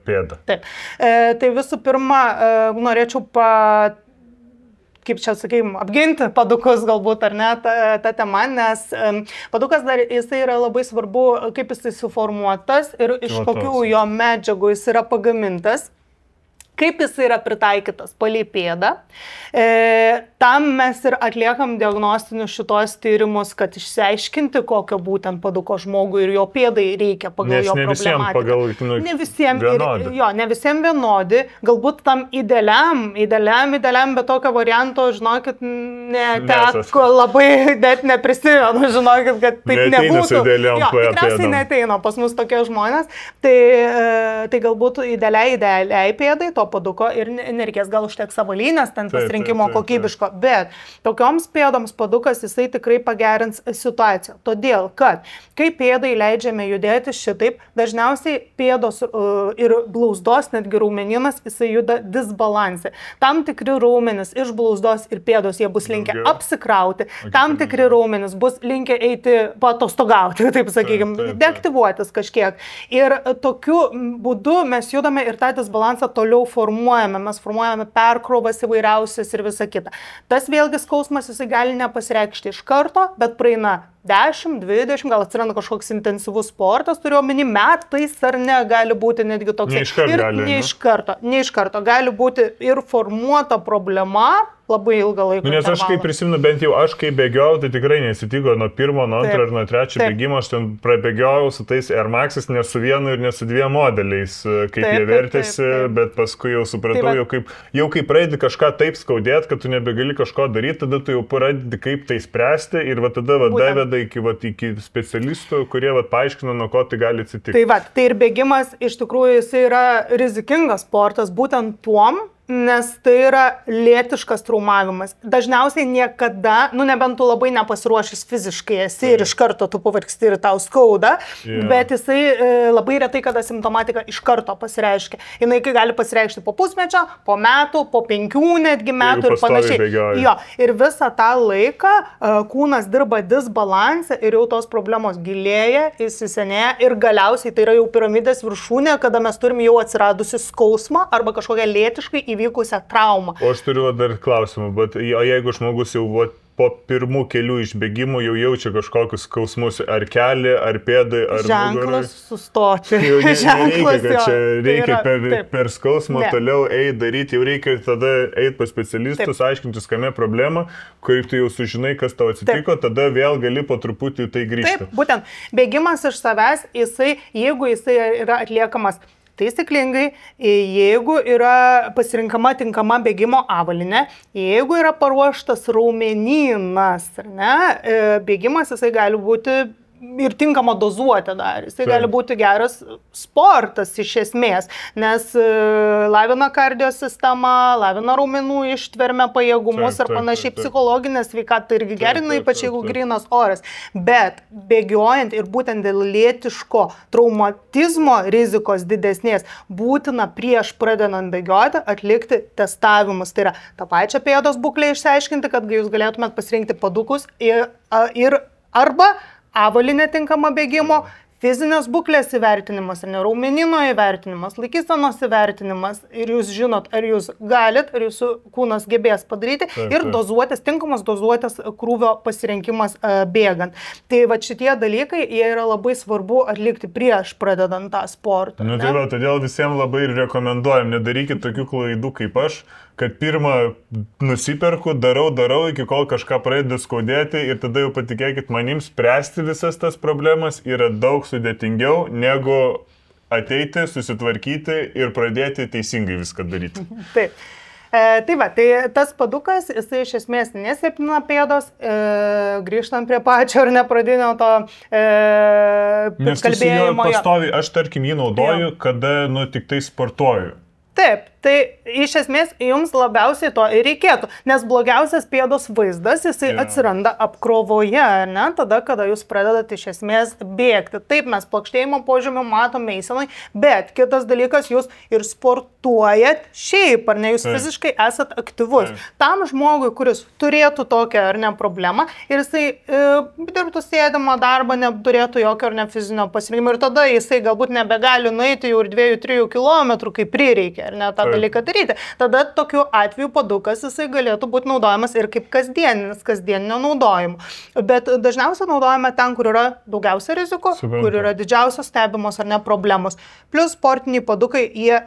pėda. Taip. Tai visų pirma, norėčiau kaip čia, sakykime, apginti padukus galbūt, ar ne, tą temą, nes padukas dar, jisai yra labai svarbu, kaip jisai suformuotas ir iš kokių jo medžiagų jis yra pagamintas. Kaip jis yra pritaikytas palei pėdą. Tam mes ir atliekam diagnostinius šitos tyrimus, kad išsiaiškinti, kokio būtent paduko žmogui ir jo pėdai reikia pagal jo problematiką. Ne visiems vienodi. Ne visiems vienodi. Galbūt tam idealiam, bet tokio varianto, žinokit, neteko labai, net neprisimenu, žinokit, kad taip nebūtų. Tikriausiai neteina pas mus tokie žmonės. Tai galbūt idealiai pėdai, to paduko ir nereikės gal užteks avalynės, ten pasirinkimo kokybiško, bet tokioms pėdoms padukas jisai tikrai pagerins situaciją. Todėl, kad kai pėdai leidžiame judėti šitaip, dažniausiai pėdos ir blauzdos, netgi raumeninas, jisai juda disbalansė. Tam tikri raumenis iš blauzdos ir pėdos jie bus linkę apsikrauti, tam tikri raumenis bus linkę eiti patostogauti, taip sakykime, deaktyvuotis kažkiek. Ir tokiu būdu mes judame ir tą disbalansą toliau formuojame, mes formuojame perkrovas įvairiausias ir visa kita. Tas vėlgi skausmas jisai gali nepasireikšti iš karto, bet praeina 10, 20, gal atsiranda kažkoks intensyvus sportas, turiu omeny metais ar ne, gali būti netgi toks. Ne iš karto. Gali būti ir formuota problema labai ilgą laiką. Nes aš kaip prisimenu, bent jau aš kai bėgiau, tai tikrai nesitiko nuo 1, nuo 2 ir nuo 3 bėgimo, aš ten prabėgiau su tais Air Max'ais ne su 1 ir ne su 2 modeliais, kaip jie vertėsi, bet paskui jau supratau, jau kai pradedi kažką taip skaudėti, kad tu nebegali kažko daryti, tada tu jau pradedi kaip tai spręsti ir tada daveda iki specialistų, kurie paaiškina, nuo ko tai gali atsitikti. Tai ir bėgimas iš tikrųjų jis yra rizikingas sportas būtent tuom, nes tai yra lėtiškas traumavimas. Dažniausiai niekada, nebent tu labai nepasiruošęs fiziškai esi ir iš karto tu pavargsti ir tau skauda, bet jisai labai retai, kada simptomatika iš karto pasireiškia. Jinai gali pasireikšti po pusmečio, po metų, po 5 netgi metų ir panašiai. Ir visą tą laiką kūnas dirba disbalansą ir jau tos problemos gilėja, įsisenėja ir galiausiai tai yra jau piramidės viršūnė, kada mes turim jau atsiradusi skausmą arba kažkokią lėtiškai įvykusią traumą. O aš turiu dar klausimą, bet jeigu žmogus jau po pirmų kelių išbėgimų jau jaučia kažkokius skausmus, ar keli, ar pėdai, ar ženklas sustoti. Reikia per skausmą toliau eiti daryti, jau reikia tada eiti pas specialistus, aiškintis, kame problema, kai tu jau sužinai, kas tau atsitiko, tada vėl gali po truputį tai grįžti. Taip, būtent, bėgimas iš savęs, jeigu jisai yra atliekamas taisyklingai, jeigu yra pasirinkama tinkama bėgimo avalynė, jeigu yra paruoštas raumenynas, bėgimas jisai gali būti ir tinkamą dozuotę darys. Tai gali būti geras sportas iš esmės, nes lavina kardio sistemą, lavina raumenų ištvermę, pajėgumus ir panašiai, psichologinę sveikatą irgi gerina, ypač jeigu grynas oras. Bet bėgiojant ir būtent dėl lėtiško traumatizmo rizikos didesnės, būtina prieš pradedant bėgioti atlikti testavimus. Tai yra tą pačią pėdos būklę išsiaiškinti, kad jūs galėtumėt pasirinkti padukus ir arba avalynė tinkama bėgimo, fizinės būklės įvertinimas, raumenino įvertinimas, laikysenos įvertinimas ir jūs žinot, ar jūs galit, ar jūsų kūnas gebės padaryti ir dozuotės, tinkamas dozuotės krūvio pasirinkimas bėgant. Tai va šitie dalykai, jie yra labai svarbu atlikti prieš pradedant tą sportą. Nu, tai va, todėl visiems labai ir rekomenduojam, nedarykit tokių klaidų kaip aš, kad pirmą nusiperku, darau, iki kol kažką pradeda skaudėti ir tada jau patikėkit manim, spręsti visas tas problemas yra daug sudėtingiau negu ateiti, susitvarkyti ir pradėti teisingai viską daryti. Taip. Tai va, tai tas padukas, jisai iš esmės nesilpnina pėdos, grįžtant prie pačio ar nepradinio to kalbėjimo. Nes tu su juo pastovi, aš tarkim jį naudoju, kada tik tai sportuoju. Taip, tai iš esmės jums labiausiai to ir reikėtų, nes blogiausias pėdos vaizdas, jisai atsiranda apkrovoje, ne, tada, kada jūs pradedate iš esmės bėgti. Taip, mes plokštėjimo požymių matome eisenai, bet kitas dalykas, jūs ir sportuojat šiaip, ar ne, jūs fiziškai esat aktyvus. Tam žmogui, kuris turėtų tokią ar ne problemą ir jisai dirbtų sėdimą darbą, neturėtų jokio ar ne fizinio pasirinkimo ir tada jisai galbūt nebegali nueiti jau ir 2-3 kilometrų, kaip prireikia. Ar ne tą dalyką daryti. Tada tokiu atveju padukas jisai galėtų būti naudojamas ir kaip kasdieninio naudojimo. Bet dažniausiai naudojame ten, kur yra daugiausia rizikų, kur yra didžiausios stebimos ar ne problemos. Plus sportiniai padukai, jie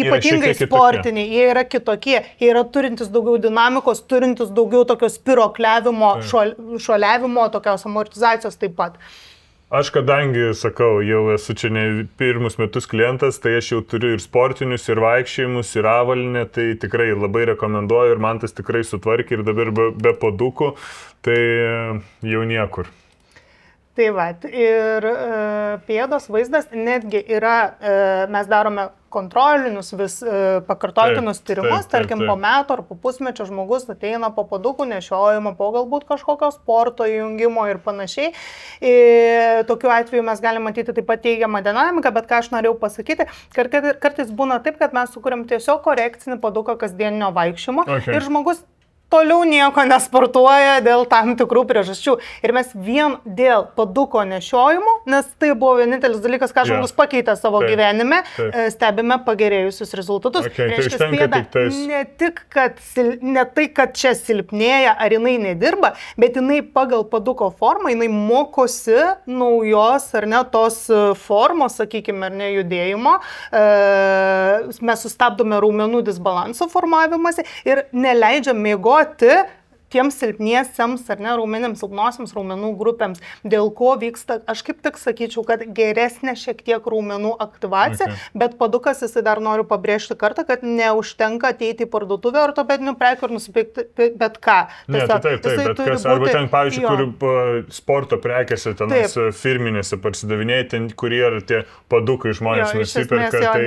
ypatingai sportiniai, jie yra kitokie, jie yra turintis daugiau dinamikos, turintis daugiau tokio spirokliavimo, šuoliavimo, tokios amortizacijos taip pat. Aš kadangi, sakau, jau esu čia ne pirmus metus klientas, tai aš jau turiu ir sportinius, ir vaikščiojimus, ir avalinę, tai tikrai labai rekomenduoju ir man tas tikrai sutvarkė ir dabar be padukų, tai jau niekur. Tai va, ir pėdos vaizdas netgi yra, mes darome kontrolinius vis pakartotinus tyrimus, tarkim po metų ar po pusmečio žmogus ateina po padukų nešiojimo, po galbūt kažkokio sporto įjungimo ir panašiai. Tokiu atveju mes galime matyti taip pat teigiamą dinamiką, bet ką aš norėjau pasakyti, kartais būna taip, kad mes sukuriam tiesiog korekcinį paduką kasdieninio vaikščiojimo ir žmogus toliau nieko nesportuoja dėl tam tikrų priežasčių. Ir mes vien dėl paduko nešiojimo, nes tai buvo vienintelis dalykas, ką žmogus pakeitė savo gyvenime, stebime pagerėjusius rezultatus. Reiškia, pėda ne tik, ne tai, kad čia silpnėja, ar jinai nedirba, bet jinai pagal paduko formą, jinai mokosi naujos, ar ne, tos formos, sakykime, ar ne, judėjimo. Mes sustabdome raumenų disbalanso formavimąsi ir neleidžiam mėgoti tiems silpniesiems ar ne raumenims, silpnosiams raumenų grupėms, dėl ko vyksta, aš kaip tik sakyčiau, kad geresnė šiek tiek raumenų aktyvacija, bet padukas jisai dar noriu pabrėžti kartą, kad neužtenka ateiti į parduotuvę ortopedinių prekių ir nusipirkti bet ką. Ne, taip, bet kas, arba ten, pavyzdžiui, kur sporto prekėse, tenais firminėse parsidavinėjai, ten kurie yra tie padukai žmonės nusipirka.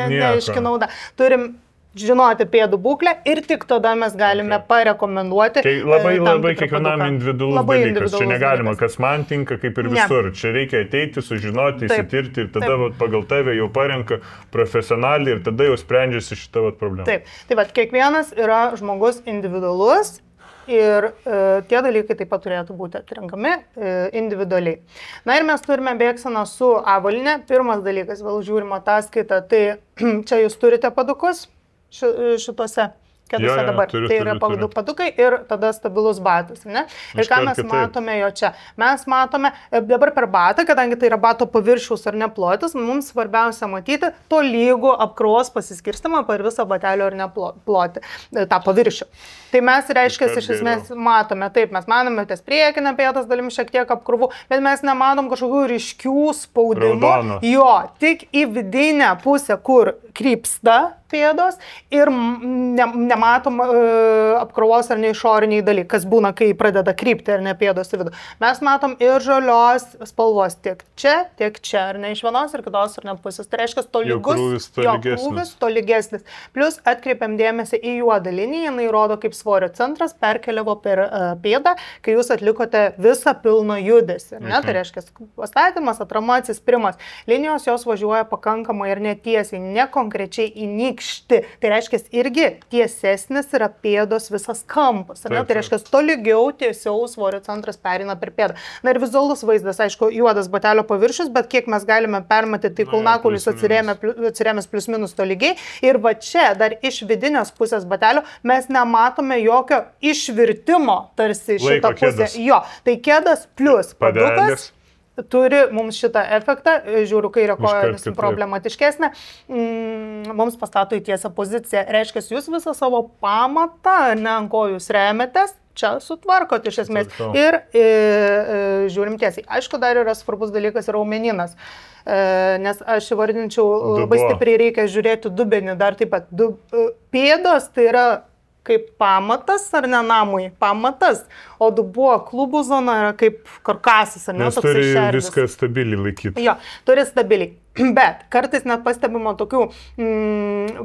Neaiški nauda. Turim žinoti pėdų būklę ir tik tada mes galime parekomenduoti. Tai labai kiekvienam individualus dalykas. Čia negalima, kas man tinka, kaip ir visur. Čia reikia ateiti, sužinoti, įsitirti ir tada pagal tave jau parenka profesionaliai ir tada jau sprendžiasi šitą problemą. Taip, tai va, kiekvienas yra žmogus individualus ir tie dalykai taip pat turėtų būti atrenkami individualiai. Na ir mes turime bėgseną su avalinė. Pirmas dalykas, vėl žiūrime ataskaitą, tai čia jūs turite padukus šitose kėdose dabar. Tai yra padukai ir tada stabilus batas. Ne? Ir ką mes matome jo čia? Mes matome dabar per batą, kadangi tai yra bato paviršiaus ar neplotis, mums svarbiausia matyti tolygų apkrovos pasiskirstimą per visą batelio ar neplotį, tą paviršių. Tai mes, reiškia, iš esmės matome, taip, mes matome ties priekinę pėdos dalim šiek tiek apkrovų, bet mes nematom kažkokių ryškių spaudimų. Jo, tik į vidinę pusę, kur krypsta pėdos ir nematom apkrovos ar neišoriniai dalykai, kas būna, kai pradeda krypti ar ne pėdos į vidų. Mes matom ir žalios spalvos tiek čia, ar ne iš vienos ir kitos ar ne pusės. Tai reiškia, krūvis tolygesnis. Plus atkreipiam dėmesį į juodą liniją, jinai rodo, kaip svorio centras perkeliavo per pėdą, kai jūs atlikote visą pilną judesį. Tai reiškia, pastatymas, atrama, atsispirimas. Linijos jos važiuoja pakankamai ir netiesiai, nekonkrečiai į nykštį. Tai reiškia, irgi tiesesnis yra pėdos visas kampas. Tai reiškia, tolygiau tiesiau svorio centras perina per pėdą. Na ir vizualus vaizdas, aišku, juodas batelio paviršius, bet kiek mes galime permatyti, tai kulnakulis atsirėmęs plius minus tolygiai. Ir va čia dar iš vidinės pusės batelio mes nematome jokio išvirtimo tarsi šitą pusę. Jo, tai kėdas plus padukas turi mums šitą efektą, žiūriu, kairė koja problematiškesnė, mums pastato į tiesą poziciją. Reiškia, jūs visą savo pamatą, ne ant ko jūs remetės, čia sutvarkot iš esmės ir žiūrim tiesiai. Aišku, dar yra svarbus dalykas raumenynas, nes aš įvardinčiau, labai stipriai reikia žiūrėti dubenį, dar taip pat pėdos tai yra kaip pamatas ar ne namui, pamatas, o dubuo klubų zona yra kaip karkasas, ar ne? Nes turi viską stabiliai laikyti. Jo, turi stabiliai. Bet kartais net pastebimo tokių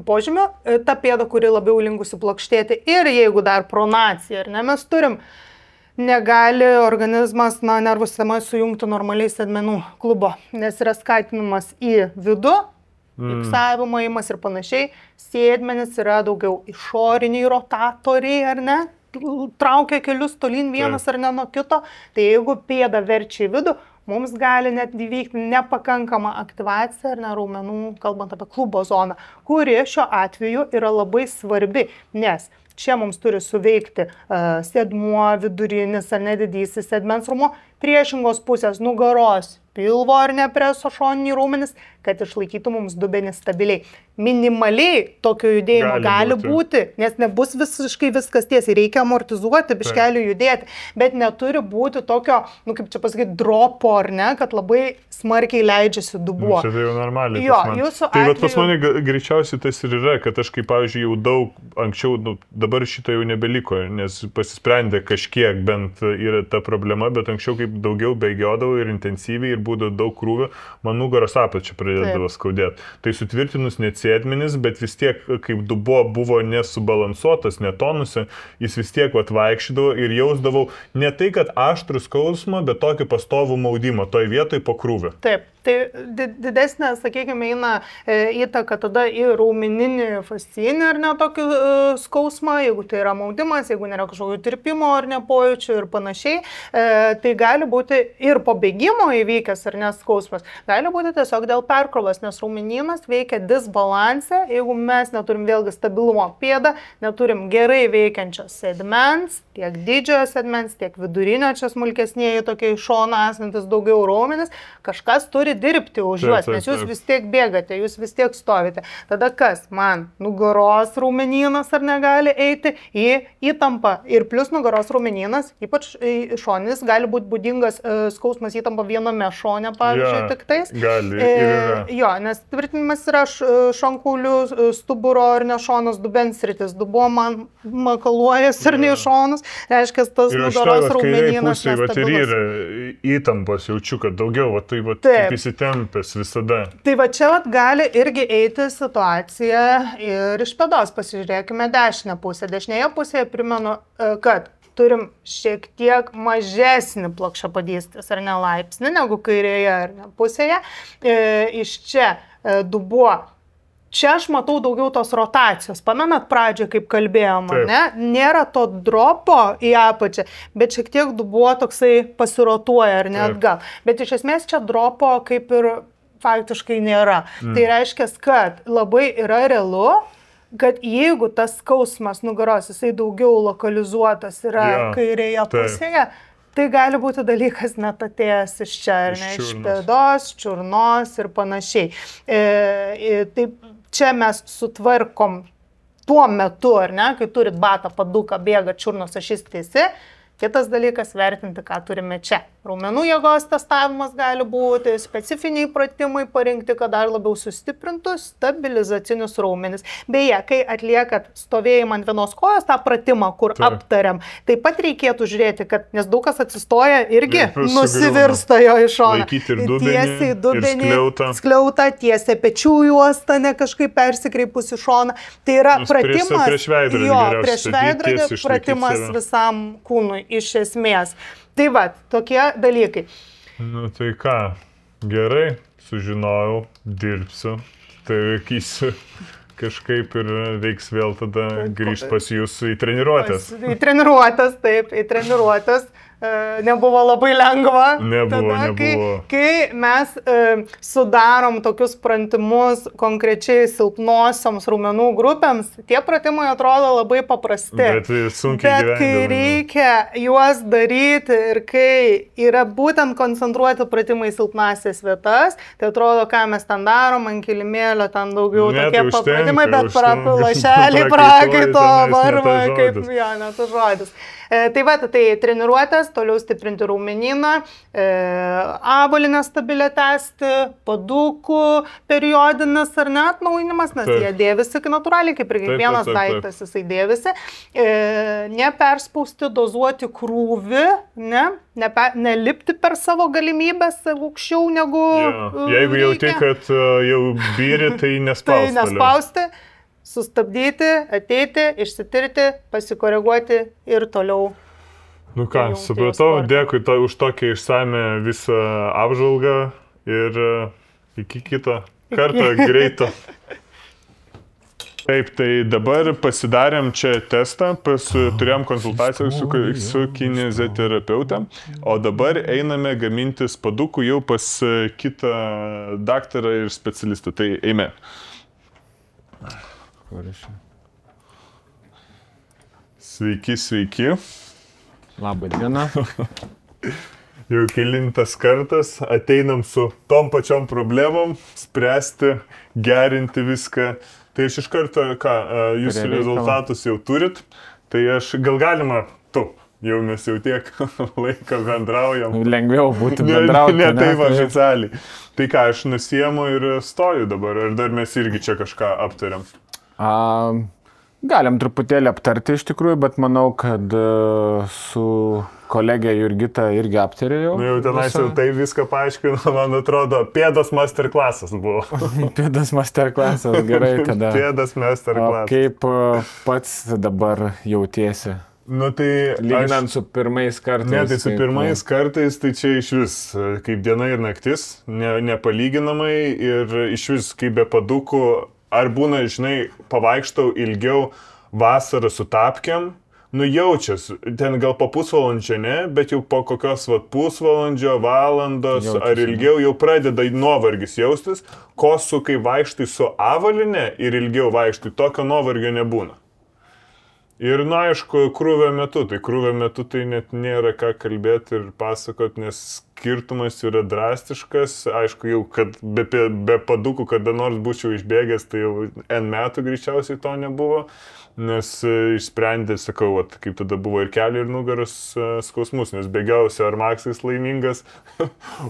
požymių, ta pėda, kuri labiau linkusi plokštėti ir jeigu dar pronacija, ar ne, mes turim, negali organizmas, nervų sistema sujungti normaliai sėdmenų klubo, nes yra skatinimas į vidų, fiksavimo įmas ir panašiai, sėdmenis yra daugiau išoriniai rotatoriai, ar ne, traukia kelius tolyn vienas ar ne nuo kito, tai jeigu pėda verčia į vidų, mums gali net įvykti nepakankama aktyvacija ar ne raumenų, kalbant apie klubo zoną, kuri šiuo atveju yra labai svarbi, nes čia mums turi suveikti sėdmuo, vidurinis ar nedidysis sėdmens raumuo, priešingos pusės nugaros, pilvo ar ne preso šoniniai raumenys, kad išlaikytų mums dubenį stabiliai. Minimaliai tokio judėjimo gali būti, nes nebus visiškai viskas tiesiai, reikia amortizuoti, biškelių judėti, bet neturi būti tokio, kaip čia pasakyti, dropo ar ne, kad labai smarkiai leidžiasi dubuo. Čia tai jau normaliai. Jo, jūsų atveju... Tai pas mane greičiausiai tas ir yra, kad aš kaip, pavyzdžiui, jau daug anksčiau, dabar šito jau nebeliko, nes pasisprendė kažkiek bent yra ta problema, bet anksčiau kaip daugiau bėgiodavau ir intensyviai ir būdavo daug krūvio, man nugaros apačia pradėdavo skaudėti. Tai sutvirtinus net sėdmenis, bet vis tiek, kaip dubuo buvo nesubalansuotas, netonuse, jis vis tiek vaikščiodavo ir jausdavau ne tai, kad aštrų skausmą, bet tokį pastovų maudimą, toj vietoj po krūvio. Taip. Tai didesnė, sakykime, eina įtaka tada į raumeninį fascinį ar ne tokį skausmą, jeigu tai yra maudimas, jeigu nėra kažkokio tirpimo ar ne pojūčių ir panašiai, tai gali būti ir po bėgimo įvykęs ar ne skausmas, gali būti tiesiog dėl perkrovos, nes raumenynas veikia disbalansę, jeigu mes neturim vėlgi stabilumo pėdą, neturim gerai veikiančios sėdmens, tiek didžiojo sėdmens, tiek vidurinio, čia smulkesnėji tokie iš šono esantis daugiau raumenis, kažkas turi dirbti už juos, nes jūs vis tiek bėgate, jūs vis tiek stovite. Tada kas? Man nugaros raumenynas ar negali eiti į įtampą. Ir plus nugaros raumenynas, ypač šonis, gali būti būdingas skausmas įtampa viename šone, pavyzdžiui, tik tais. Gali. Jo, nes tvirtinimas yra šonkaulių, stuburo ar ne šonas, dubens sritis. Dubuo man makaluojasi ar ne šonus, reiškia, tas nugaros raumenynas nestabilus. Ir yra įtampos, jaučiu, kad daugiau, tai kaip įsitempęs visada. Tai va čia gali irgi eiti situacija ir iš pėdos. Pasižiūrėkime dešinę pusę. Dešinėje pusėje primenu, kad turim šiek tiek mažesnį plokščiapadystės ar ne laipsnį negu kairėje ar ne pusėje. Iš čia dubuo. Čia aš matau daugiau tos rotacijos. Pamenat pradžią, kaip kalbėjom, ne? Nėra to dropo į apačią, bet šiek tiek dubuo toksai pasirotuoja ar ne atgal. Bet iš esmės čia dropo kaip ir faktiškai nėra. Tai reiškia, kad labai yra realu, kad jeigu tas skausmas nugaros, jisai daugiau lokalizuotas yra kairėje pusėje, tai gali būti dalykas net atėjęs iš čia, ar ne, iš pėdos, čiurnos ir panašiai. Taip, čia mes sutvarkom tuo metu, ar ne, kai turit batą, paduką, bėga čiurnos ašis tiesi, Kitas dalykas - vertinti, ką turime čia. Raumenų jėgos testavimas gali būti, specifiniai pratimai parinkti, kad dar labiau sustiprintų stabilizacinius raumenis. Beje, kai atliekat stovėjimą ant vienos kojos, tą pratimą, kur aptariam, taip pat reikėtų žiūrėti, kad, nes daug kas atsistoja irgi nusivirsta jo iš šono. Laikyti ir dubenį, tiesiai dubenį, ir skliautą, tiesiai pečių juostą, ne kažkaip persikreipus į šoną. Tai yra pratimas, prieš veidrodį pratimas visam kūnui iš esmės. Tai va, tokie dalykai. Nu tai ką, gerai, sužinojau, dirbsiu, tai vykysiu kažkaip ir reiks vėl tada grįžti pas jūs į treniruotės. Į treniruotės, taip, į treniruotės. Nebuvo labai lengva. Nebuvo. Kai mes sudarom tokius pratimus konkrečiai silpnosioms raumenų grupėms, tie pratimai atrodo labai paprasti. Bet kai reikia juos daryti ir kai yra būtent koncentruoti pratimai silpnasias vietas, tai atrodo, ką mes ten darom, ant kilimėlio, ten daugiau tokie papratimai, bet lašelį prakaito varva, kaip tas žodis. Tai va, tai treniruotės, toliau stiprinti raumenyną, avalinę stabilę tęsti, padukų periodinis ar net atnaujinimas, nes jie dėvisi natūraliai, kaip ir kiekvienas daiktas jisai dėvisi. Neperspausti, dozuoti krūvį, nelipti per savo galimybės aukščiau negu jeigu jauti, kad jau byri, tai nespausti. Tai nespausti. Sustabdyti, ateiti, išsitirti, pasikoreguoti ir toliau. Nu ką, supratau, dėkui už tokią išsame visą apžvalgą ir iki kito karto greito. Taip, tai dabar pasidarėm čia testą, turėjom konsultaciją su kineziterapeute, o dabar einame gamintis padukų jau pas kitą daktarą ir specialistą. Tai eime. Sveiki. Labą dieną. Jau kelintas kartas ateinam su tom pačiom problemom, spręsti, gerinti viską. Tai aš iš karto, jūs rezultatus jau turit, tai aš gal galima, jau mes jau tiek laiko bendraujam. Lengviau būtų bendrauti. Ne taip oficialiai. Tai ką, aš nusiemu ir stoju dabar, ar dar mes irgi čia kažką aptariam? Galim truputėlį aptarti iš tikrųjų, bet manau, kad su kolegė Jurgita irgi aptarėjau. Nu jau tenais jau tai viską paaiškino, man atrodo, pėdos masterclassas buvo. Pėdos masterclassas, gerai tada. Pėdos masterclassas. Kaip pats dabar jautiesi? Nu tai... Lyginant su pirmais kartais. Ne, tai su pirmais kartais, tai čia iš vis kaip diena ir naktis, nepalyginamai ir iš vis kaip be padukų. Ar būna, žinai, pavaikštau ilgiau vasarą su tapkiam, nu jaučias, ten gal po pusvalandžio ne, bet jau po kokios pusvalandžio, valandos jaučiasi, ar ilgiau jau pradeda nuovargis jaustis, ko su kai vaikštai su avalinė ir ilgiau vaikštai, tokio nuovargio nebūna. Ir, na, aišku, krūvio metu tai net nėra ką kalbėti ir pasakot, nes skirtumas yra drastiškas. Aišku, jau, kad be padukų kada nors būčiau išbėgęs, tai jau N metų greičiausiai to nebuvo, nes išsprendė, sakau, kaip tada buvo ir kelių ir nugaros skausmus, nes bėgiausi ar Maksais laimingas,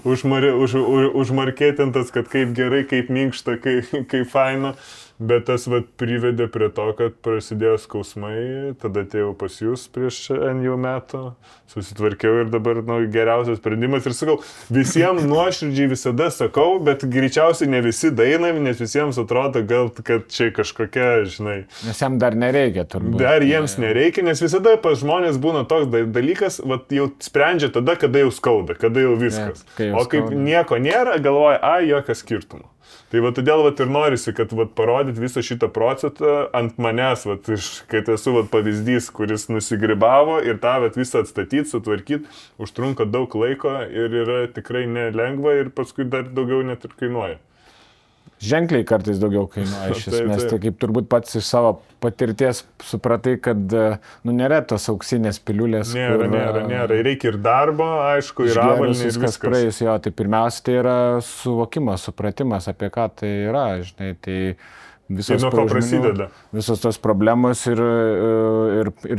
užmarketintas, kad kaip gerai, kaip minkšta, kaip faina. Bet tas privedė prie to, kad prasidėjo skausmai, tada atėjau pas jūs prieš N jau metų, susitvarkiau ir dabar geriausias sprendimas. Ir sakau, visiems nuoširdžiai visada sakau, bet greičiausiai ne visi dainami, nes visiems atrodo gal, kad čia kažkokia, žinai... Nes jam dar nereikia turbūt. Dar jiems nereikia, nes visada pas žmonės būna toks dalykas, jau sprendžia tada, kada jau skauda, kada jau viskas. O kaip nieko nėra, galvoja, jokio skirtumo. Tai todėl ir norisi, kad parodyti visą šitą procesą ant manęs, kad esu pavyzdys, kuris nusigribavo ir tą visą atstatyti, sutvarkyti, užtrunka daug laiko ir yra tikrai nelengva ir paskui dar daugiau net ir kainuoja. Ženkliai kartais daugiau kainuoja iš esmės, tai kaip turbūt pats iš savo patirties supratai, kad nėra tos auksinės piliulės. Nėra. Reikia ir darbo, aišku, ir avalinė ir viskas. Praėjus, tai pirmiausia tai yra suvokimas, supratimas, apie ką tai yra, žinai, tai Ir nuo ko prasideda? Visos tos problemos ir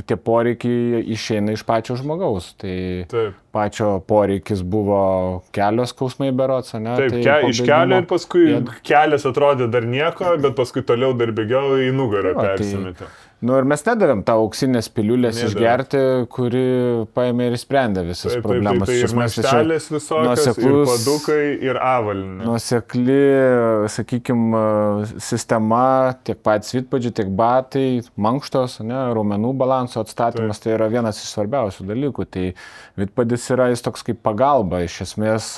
tie poreikiai išeina iš pačio žmogaus. Tai Taip. pačio poreikis buvo kelios skausmai berods, ne? Taip, Tai iš kelio ir paskui kelias atrodė dar nieko, bet paskui toliau dar bėgiau į nugarą persimetė. Ir mes nedavėm tą auksinės piliulės išgerti, kuri paėmė ir sprendė visas problemas. Tai ir maštelės visokios, ir padukai, ir avalynė. Nuosekli, sakykime, sistema, tiek patys vidpadžiai, tiek batai, mankštos, raumenų balanso atstatymas, tai yra vienas iš svarbiausių dalykų. Tai vidpadis yra jis toks kaip pagalba, iš esmės,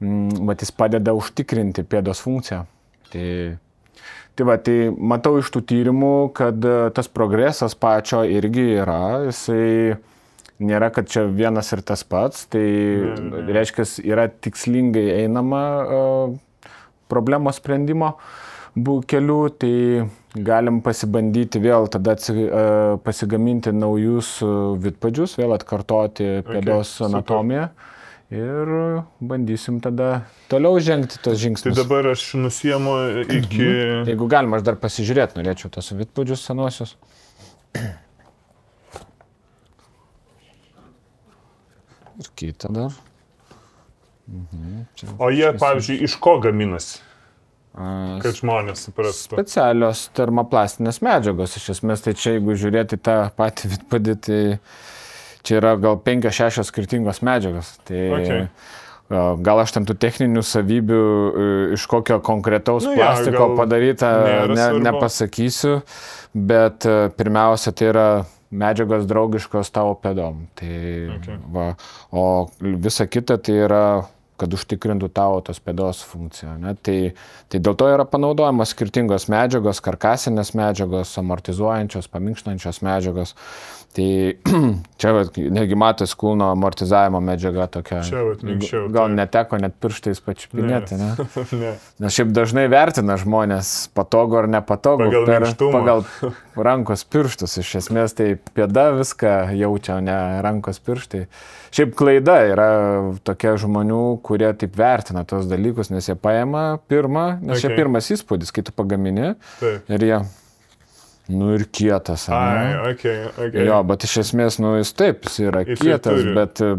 jis padeda užtikrinti pėdos funkciją. Tai matau iš tų tyrimų, kad tas progresas pačio irgi yra, jisai nėra, kad čia vienas ir tas pats, tai reiškia, yra tikslingai einama problemos sprendimo keliu, tai galim pasibandyti vėl tada pasigaminti naujus vidpadžius, vėl atkartoti pėdos anatomiją. Ir bandysim tada toliau žengti tos žingsnius. Tai dabar aš nusiemu iki... Jeigu galima, aš dar pasižiūrėti norėčiau tos vidpadžius senosius. Ir kitą dar. O jie, pavyzdžiui, iš ko gaminasi? Kad žmonės suprastų. Specialios termoplastinės medžiagos. Iš esmės, tai čia, jeigu žiūrėti tą patį vidpadį, tai... Čia yra gal 5-6 skirtingos medžiagos. Tai gal aš ten tų techninių savybių iš kokio konkretaus plastiko padaryta nepasakysiu, bet pirmiausia, tai yra medžiagos draugiškos tavo pėdom. O visa kita tai yra, kad užtikrintų tavo tos pėdos funkciją. Tai dėl to yra panaudojamos skirtingos medžiagos, karkasinės medžiagos, amortizuojančios, paminkštančios medžiagos. Tai čia negi matos kulno amortizavimo medžiaga tokia. Gal neteko net pirštais pačiupinėti, ne? Nes šiaip dažnai vertina žmonės patogu ar nepatogu pagal rankos pirštus. Iš esmės tai pėda viską jaučia, ne rankos pirštai. Šiaip klaida yra tokie žmonių, kurie taip vertina tos dalykus, nes jie paima pirmą, nes čia pirmas įspūdis, kai tu pagamini ir jie... ir kietas. Jo, bet iš esmės, jis taip, jis yra kietas,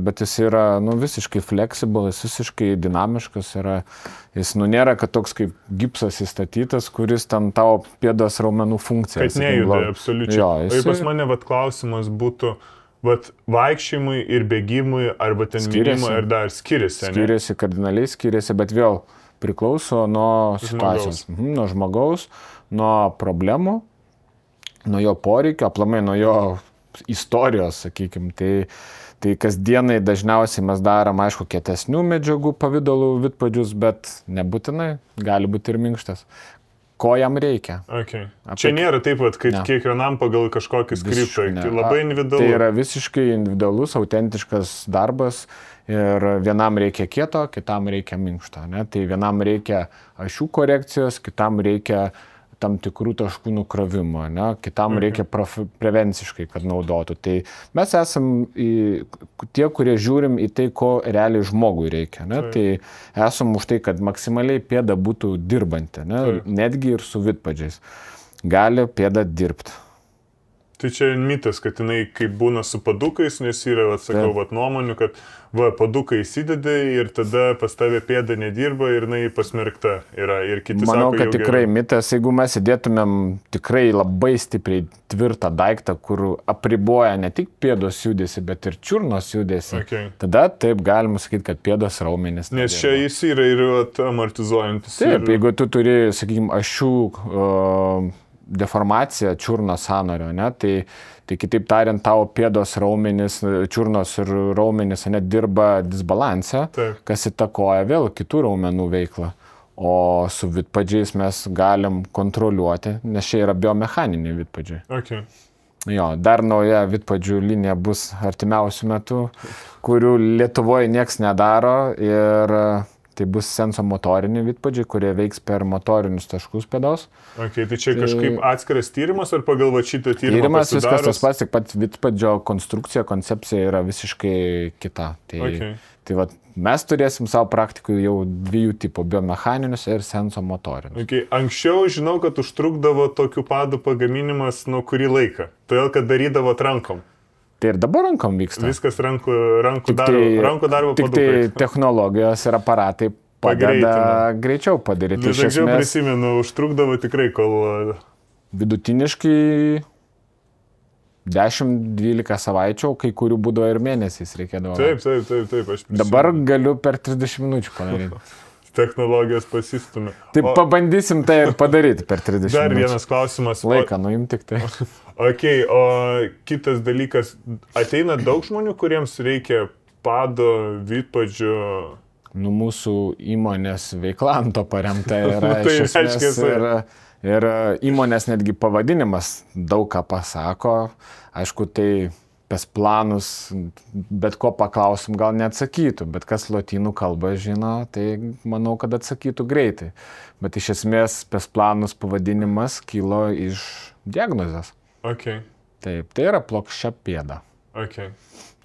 bet jis yra, visiškai flexible, jis visiškai dinamiškas yra. Jis, nėra, kad toks kaip gipsas įstatytas, kuris ten tavo pėdos raumenų funkcija. Kad nejuda, absoliučiai. O pas mane klausimas būtų, vaikščiojimui ir bėgimui, arba ten minimui, ar dar skiriasi? Skiriasi, kardinaliai skiriasi, bet vėl priklauso nuo situacijos. Nuo žmogaus, nuo problemų, nuo jo poreikio, aplamai nuo jo istorijos, sakykime. Tai kasdienai dažniausiai mes darom, aišku, kietesnių medžiagų pavidalų vidpadžius, bet nebūtinai, gali būti ir minkštas. Ko jam reikia. Čia nėra taip, kad kiekvienam pagal kažkokį skriptą, labai individualu. Tai yra visiškai individualus, autentiškas darbas ir vienam reikia kieto, kitam reikia minkšto. Tai vienam reikia ašių korekcijos, kitam reikia tam tikrų taškų nukrovimo, kitam reikia prevenciškai, kad naudotų. Tai mes esam tie, kurie žiūrim į tai, ko realiai žmogui reikia. Tai esam už tai, kad maksimaliai pėda būtų dirbanti, netgi ir su vidpadžiais. Gali pėda dirbti. Tai čia mitas, kad jinai kaip būna su padukais, nes yra, sakau, nuomonių, kad padukai įsidedi ir tada pas tavę pėda nedirba ir jinai pasmerkta yra. Ir kiti Manau, sako, kad tikrai mitas, jeigu mes įdėtumėm tikrai labai stipriai tvirtą daiktą, kur apriboja ne tik pėdos judesi, bet ir čiurnos judesi, tada taip galima sakyti, kad pėdos raumenys. Nes čia jis yra ir amortizuojantis. Taip, jeigu tu turi, sakykime, ašių deformacija čiurnos sąnario, tai kitaip tariant, tavo pėdos raumenys, čiurnos ir raumenys dirba disbalanse, kas įtakoja vėl kitų raumenų veiklą. O su vidpadžiais mes galim kontroliuoti, nes čia yra biomechaniniai vidpadžiai. Jo, dar nauja vidpadžių linija bus artimiausių metų, kurių Lietuvoje nieks nedaro ir tai bus sensomotoriniai vidpadžiai, kurie veiks per motorinius taškus pėdos. Okay, tai čia kažkaip atskiras tyrimas ar pagal šitą tyrimą? Tyrimas viskas tas pats, tik pat vidpadžio konstrukcija, koncepcija yra visiškai kita. Tai vat, mes turėsim savo praktikų jau 2 tipų - biomechaninius ir sensomotorinius. Okay. Anksčiau žinau, kad užtrukdavo tokių padų pagaminimas nuo kurį laiką, todėl kad darydavo rankom. Tai ir dabar rankom vyksta. Viskas rankų darbo tik padukai. Tai technologijos ir aparatai padeda greičiau padaryti. Iš esmės prisimenu, užtrukdavo tikrai, kol... Vidutiniškai 10-12 savaičių, kai kurių būdavo ir mėnesiais reikėdavo. Taip, aš prisimenu. Dabar galiu per 30 minučių padaryti. Technologijos pasistumė. Tai pabandysim tai ir padaryti per 30 minučių. Dar vienas klausimas. Laiką, nuim tik tai. Okay, o kitas dalykas, ateina daug žmonių, kuriems reikia pado, vidpadžių? Mūsų įmonės veikla ant to paremta yra iš esmės ir įmonės netgi pavadinimas daug ką pasako. Aišku, tai pas planus, bet ko paklausim, gal neatsakytų, bet kas lotynų kalbą žino, tai manau, kad atsakytų greitai. Bet iš esmės pas planus pavadinimas kilo iš diagnozės. Okay. Taip, tai yra plokščia pėda. Okay.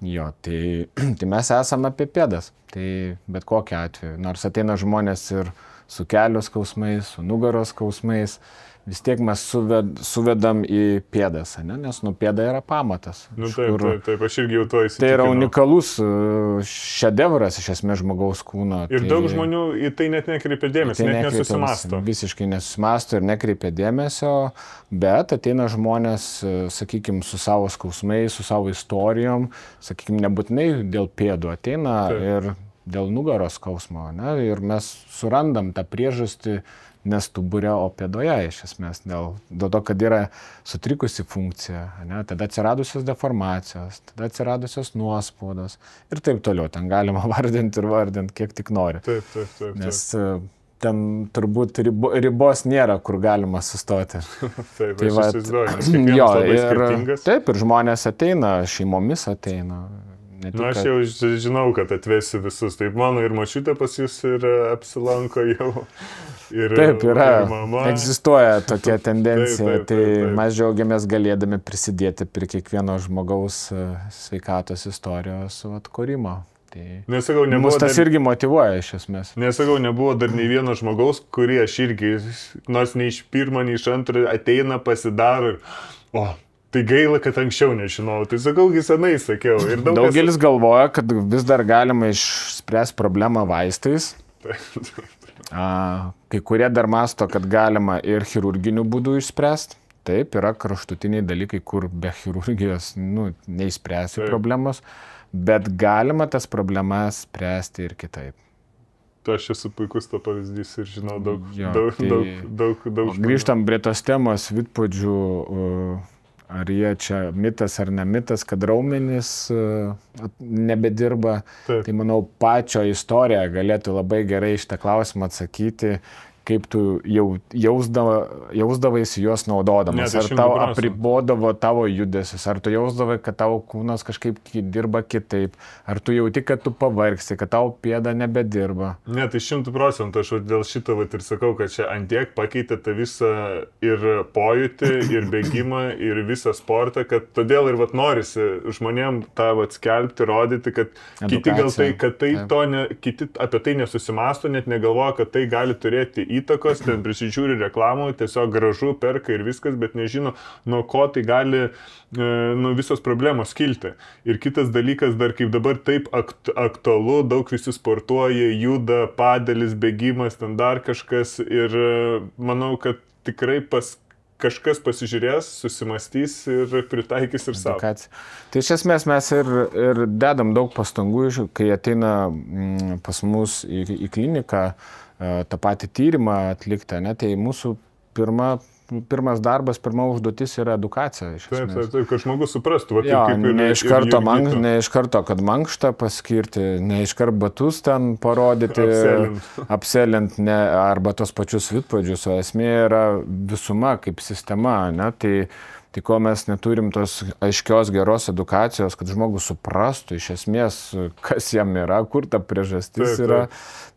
Jo, tai mes esame apie pėdas, tai bet kokiu atveju. Nors ateina žmonės ir su kelių skausmais, su nugaros skausmais, vis tiek mes suvedam į pėdas, ne? Nes pėda yra pamatas. Taip, aš irgi jau to įsitikinau. Tai yra unikalus šedevras iš esmės žmogaus kūno. Ir daug žmonių į tai net nekreipia dėmesio, net nesusimasto. Visiškai nesusimasto ir nekreipia dėmesio, bet ateina žmonės, sakykime, su savo skausmais, su savo istorijom, sakykime, nebūtinai dėl pėdų ateina ir dėl nugaros skausmo, ne? Ir mes surandam tą priežastį ne stubure, o pėdoje iš esmės, dėl to, kad yra sutrikusi funkcija, ne? Tada atsiradusios deformacijos, tada atsiradusios nuospaudos ir taip toliau. Ten galima vardinti ir vardinti, kiek tik nori. Taip. Nes ten turbūt ribos nėra, kur galima sustoti. Taip, tai aš įsivaizduoju, nes kiekvienas labai skirtingas. Taip, ir žmonės ateina, šeimomis ateina. Aš jau žinau, kad atvesiu visus. Taip, mano ir mačiutė pas jūs ir apsilanko jau. Taip, yra, egzistuoja tokia tendencija. Tai mes džiaugiamės galėdami prisidėti prie kiekvieno žmogaus sveikatos istorijos atkūrimo. Mus tas irgi motyvuoja iš esmės. Nesakau, nebuvo dar nei vieno žmogaus, kurį aš irgi, nors nei iš pirmo, nei iš antro ateina, pasidaro ir... Tai gaila, kad anksčiau nežinau. Tai sakau, senai sakiau. Daugelis galvoja, kad vis dar galima išspręsti problemą vaistais. Kai kurie dar masto, kad galima ir chirurginiu būdu išspręsti. Taip, yra kraštutiniai dalykai, kur be chirurgijos neišspręsi problemos, bet galima tas problemas spręsti ir kitaip. Aš esu puikus to pavyzdys ir žinau daug. Grįžtam prie tos temos vidpadžių. Ar jie čia mitas ar ne mitas, kad raumenys nebedirba. Taip. Tai manau, pačio istorija galėtų labai gerai šitą klausimą atsakyti, kaip tu jausdavaisi juos naudodamas. Ar tau apribodavo tavo judesius, ar tu jausdavai, kad tavo kūnas kažkaip dirba kitaip, ar tu jauti, kad tu pavargsi, kad tavo pėda nebedirba. Ne, tai 100%. Aš dėl šito ir sakau, kad čia antiek pakeitė tą visą ir pojūtį, ir bėgimą, ir visą sportą, kad todėl ir norisi žmonėm tą skelbti, rodyti, kad kiti gal tai, kad tai kiti apie tai nesusimasto, net negalvoja, kad tai gali turėti įtakos, ten prisižiūri reklamų, tiesiog gražu, perka ir viskas, bet nežino, nuo ko tai gali visos problemos kilti. Ir kitas dalykas, dar kaip dabar taip aktualu, daug visi sportuoja, juda, padelis, bėgimas, ten dar kažkas ir manau, kad tikrai kažkas pasižiūrės, susimastys ir pritaikys ir savo. Tai iš esmės mes ir dedam daug pastangų, kai ateina pas mus į kliniką tą patį tyrimą atlikti, ne? Tai mūsų pirmas darbas, pirma užduotis yra edukacija. Taip, kad žmogus suprastų. Ne iš karto, kad mankštą paskirti, ne iš karto batus ten parodyti, apselint arba tos pačius vidpadžius, o esmė yra visuma kaip sistema. Ne? Tai Tai ko mes neturim tos aiškios geros edukacijos, kad žmogus suprastų iš esmės, kas jam yra, kur ta priežastis yra,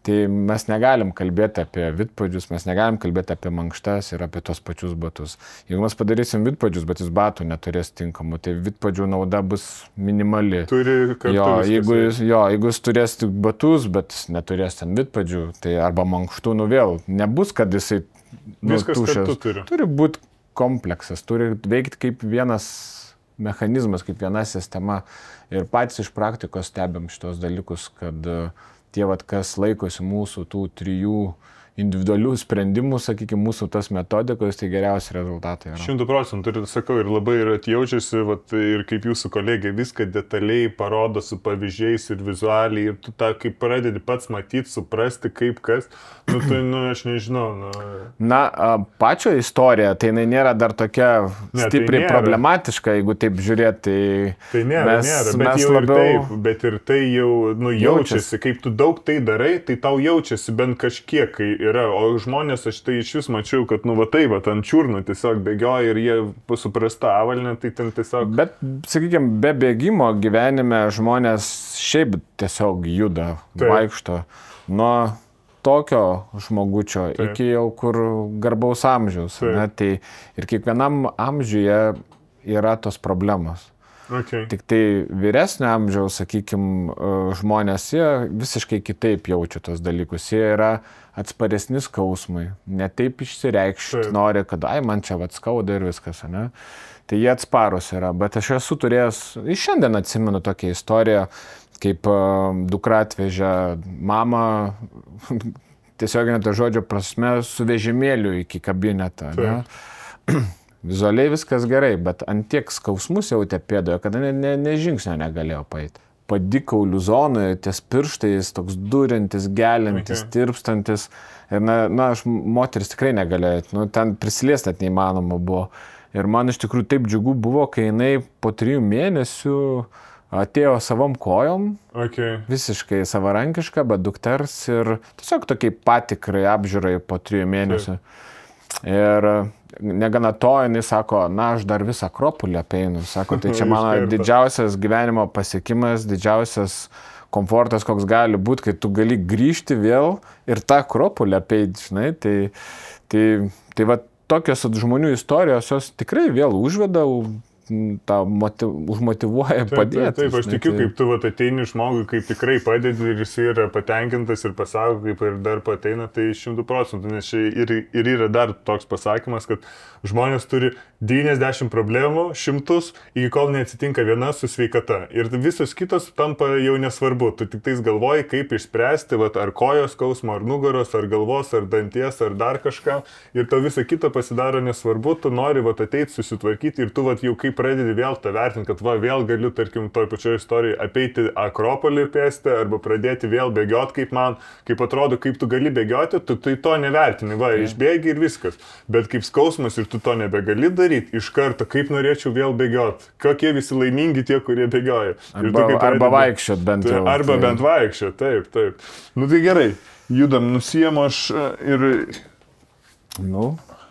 tai mes negalim kalbėti apie vidpadžius, mes negalim kalbėti apie mankštas ir apie tos pačius batus. Jeigu mes padarysim vidpadžius, bet jis batų neturės tinkamų, tai vidpadžių nauda bus minimali. Jeigu jis turės tik batus, bet neturės ten vidpadžių, tai arba mankštų, vėl nebus, kad jisai tušęs. Turi būti kompleksas, turi veikti kaip vienas mechanizmas, kaip viena sistema. Ir patys iš praktikos stebėm šitos dalykus, kad tie, kas laikosi mūsų tų 3 individualių sprendimų, sakykime, mūsų tas metodikos, tai geriausi rezultatai yra. 100%, ir sakau, ir labai jaučiasi, ir kaip jūsų kolegė viską detaliai parodo su pavyzdžiais ir vizualiai, ir tu tą kaip pradedi pats matyti, suprasti, kaip kas, aš nežinau. Pačio istorija, tai jinai nėra dar tokia stipriai problematiška, jeigu taip žiūrėti, tai nėra, bet ir tai jau jaučiasi, kaip tu daug tai darai, tai tau jaučiasi bent kažkiek, kai yra, o žmonės, aš tai iš vis mačiau, kad ant čiurnų tiesiog bėgioja ir jie suprasta avalnė, tai ten tiesiog... Bet, sakykime, be bėgimo gyvenime žmonės šiaip tiesiog juda, vaikšto nuo tokio žmogučio iki jau kur garbaus amžiaus. Tai ir kiekvienam amžiuje yra tos problemos. Tik tai vyresnio amžiaus, sakykime, žmonės, jie visiškai kitaip jaučia tos dalykus. Jie yra atsparesni skausmui, ne taip išsireikšti nori, kad man čia skauda ir viskas, ne? Tai jie atsparus yra, bet aš esu turėjęs, šiandien atsimenu tokią istoriją, kaip dukra atvežė mamą, tiesioginė to žodžio prasme, su vežimėliu iki kabinetą, ne? Vizualiai viskas gerai, bet ant tiek skausmus jautė pėdoje, kad ne žingsnio negalėjo paeiti. Padikaulių zonoje, ties pirštais, toks durintis, gelintis, tirpstantis. Ir moteris tikrai negalėjo, ten prisiliesti net neįmanoma buvo. Ir man iš tikrųjų taip džiugu buvo, kai jinai po 3 mėnesių atėjo savom kojom, visiškai savarankiška, be dukters ir tiesiog tokiai patikrai apžiūrai po 3 mėnesių. Ir negana to, jinai sako, aš dar visą Akropolį apeinu. Sako, tai čia mano didžiausias gyvenimo pasiekimas, didžiausias komfortas, koks gali būti, kai tu gali grįžti vėl ir tą Akropolį apeiti, žinai. Tai va, tokios žmonių istorijos, jos tikrai vėl užveda, užmotyvuoja padėti. Taip, aš tikiu, kaip tu ateini žmogui, kaip tikrai padedi ir jis yra patenkintas ir pasako, kaip ir dar pateina, tai 100%, nes čia ir yra dar toks pasakymas, kad žmonės turi 90 problemų, 100, iki kol neatsitinka viena su sveikata. Ir visos kitos tampa jau nesvarbu. Tu tik tais galvoji, kaip išspręsti, ar kojos skausmo, ar nugaros, ar galvos, ar danties, ar dar kažką. Ir to visa kita pasidaro nesvarbu. Tu nori ateiti, susitvarkyti ir tu jau kaip pradedi vėl tą vertinti, kad vėl galiu, tarkim, toj pačioje istorijoje apeiti Akropolį pėsti arba pradėti vėl bėgioti, kaip man, kaip atrodo, kaip tu gali bėgioti, tu tai to nevertini, išbėgi ir viskas. Bet kaip skausmas ir tu to nebegali daryti, iš karto, kaip norėčiau vėl bėgioti. Kokie visi laimingi tie, kurie bėgioja. Arba vaikščiot bent jau. Arba bent vaikščiot, taip. Tai gerai, judam, nusiemu aš ir...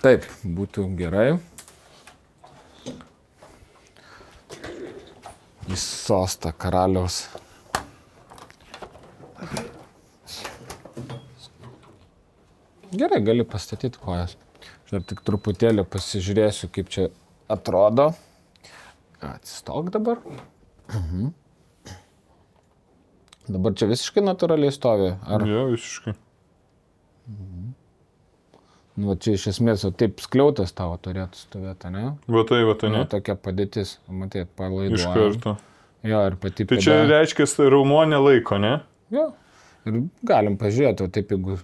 Taip, būtų gerai. Į sostą karaliaus. Gerai, gali pastatyti kojas. Aš dar tik truputėlį pasižiūrėsiu, kaip čia atrodo. Atsistok dabar. Dabar čia visiškai natūraliai stovi? Jo, visiškai. Čia iš esmės taip skliautas tavo turėtų stovėti, ne? Va tai, ne? Tokia padėtis, matai, palaiduoja. Iš karto. Jo, ir pati tai čia reiškia, raumuo nelaiko, ne? Jo. Ir galim pažiūrėti, taip, jeigu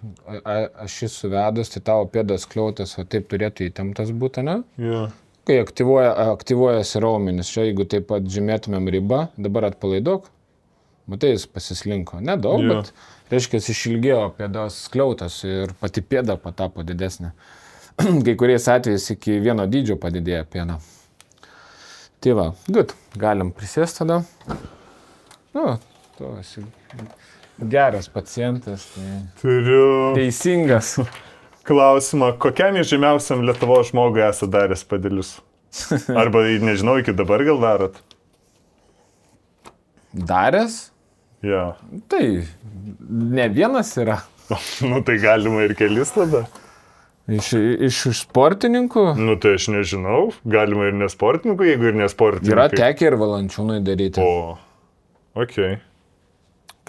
ašis suvedus, tai tavo pėdas skliautas, taip turėtų įtemptas būti, ne? Jo. Kai aktyvuojasi raumenis, čia jeigu taip pat žymėtumėm ribą, dabar atpalaiduok, matai, jis pasislinko. Nedaug, bet reiškia, išilgėjo pėdos skliautas ir pati pėda patapo didesnė. Kai kuriais atvejais iki vieno dydžio padidėjo pėda. Tai va, good, galim prisėsti tada. Tu esi geras pacientas, Turiu teisingas. Klausimą, kokiam įžymiausiam Lietuvos žmogui esate daręs padėlius? Arba, nežinau, iki dabar gal darot? Daręs? Ja. Tai ne vienas yra. Nu, tai galima ir kelis tada. Iš sportininkų? Nu, tai aš nežinau. Galima ir nesportininkų, jeigu ir nesportininkai. Yra tekę ir valančiūnai daryti. O, okei.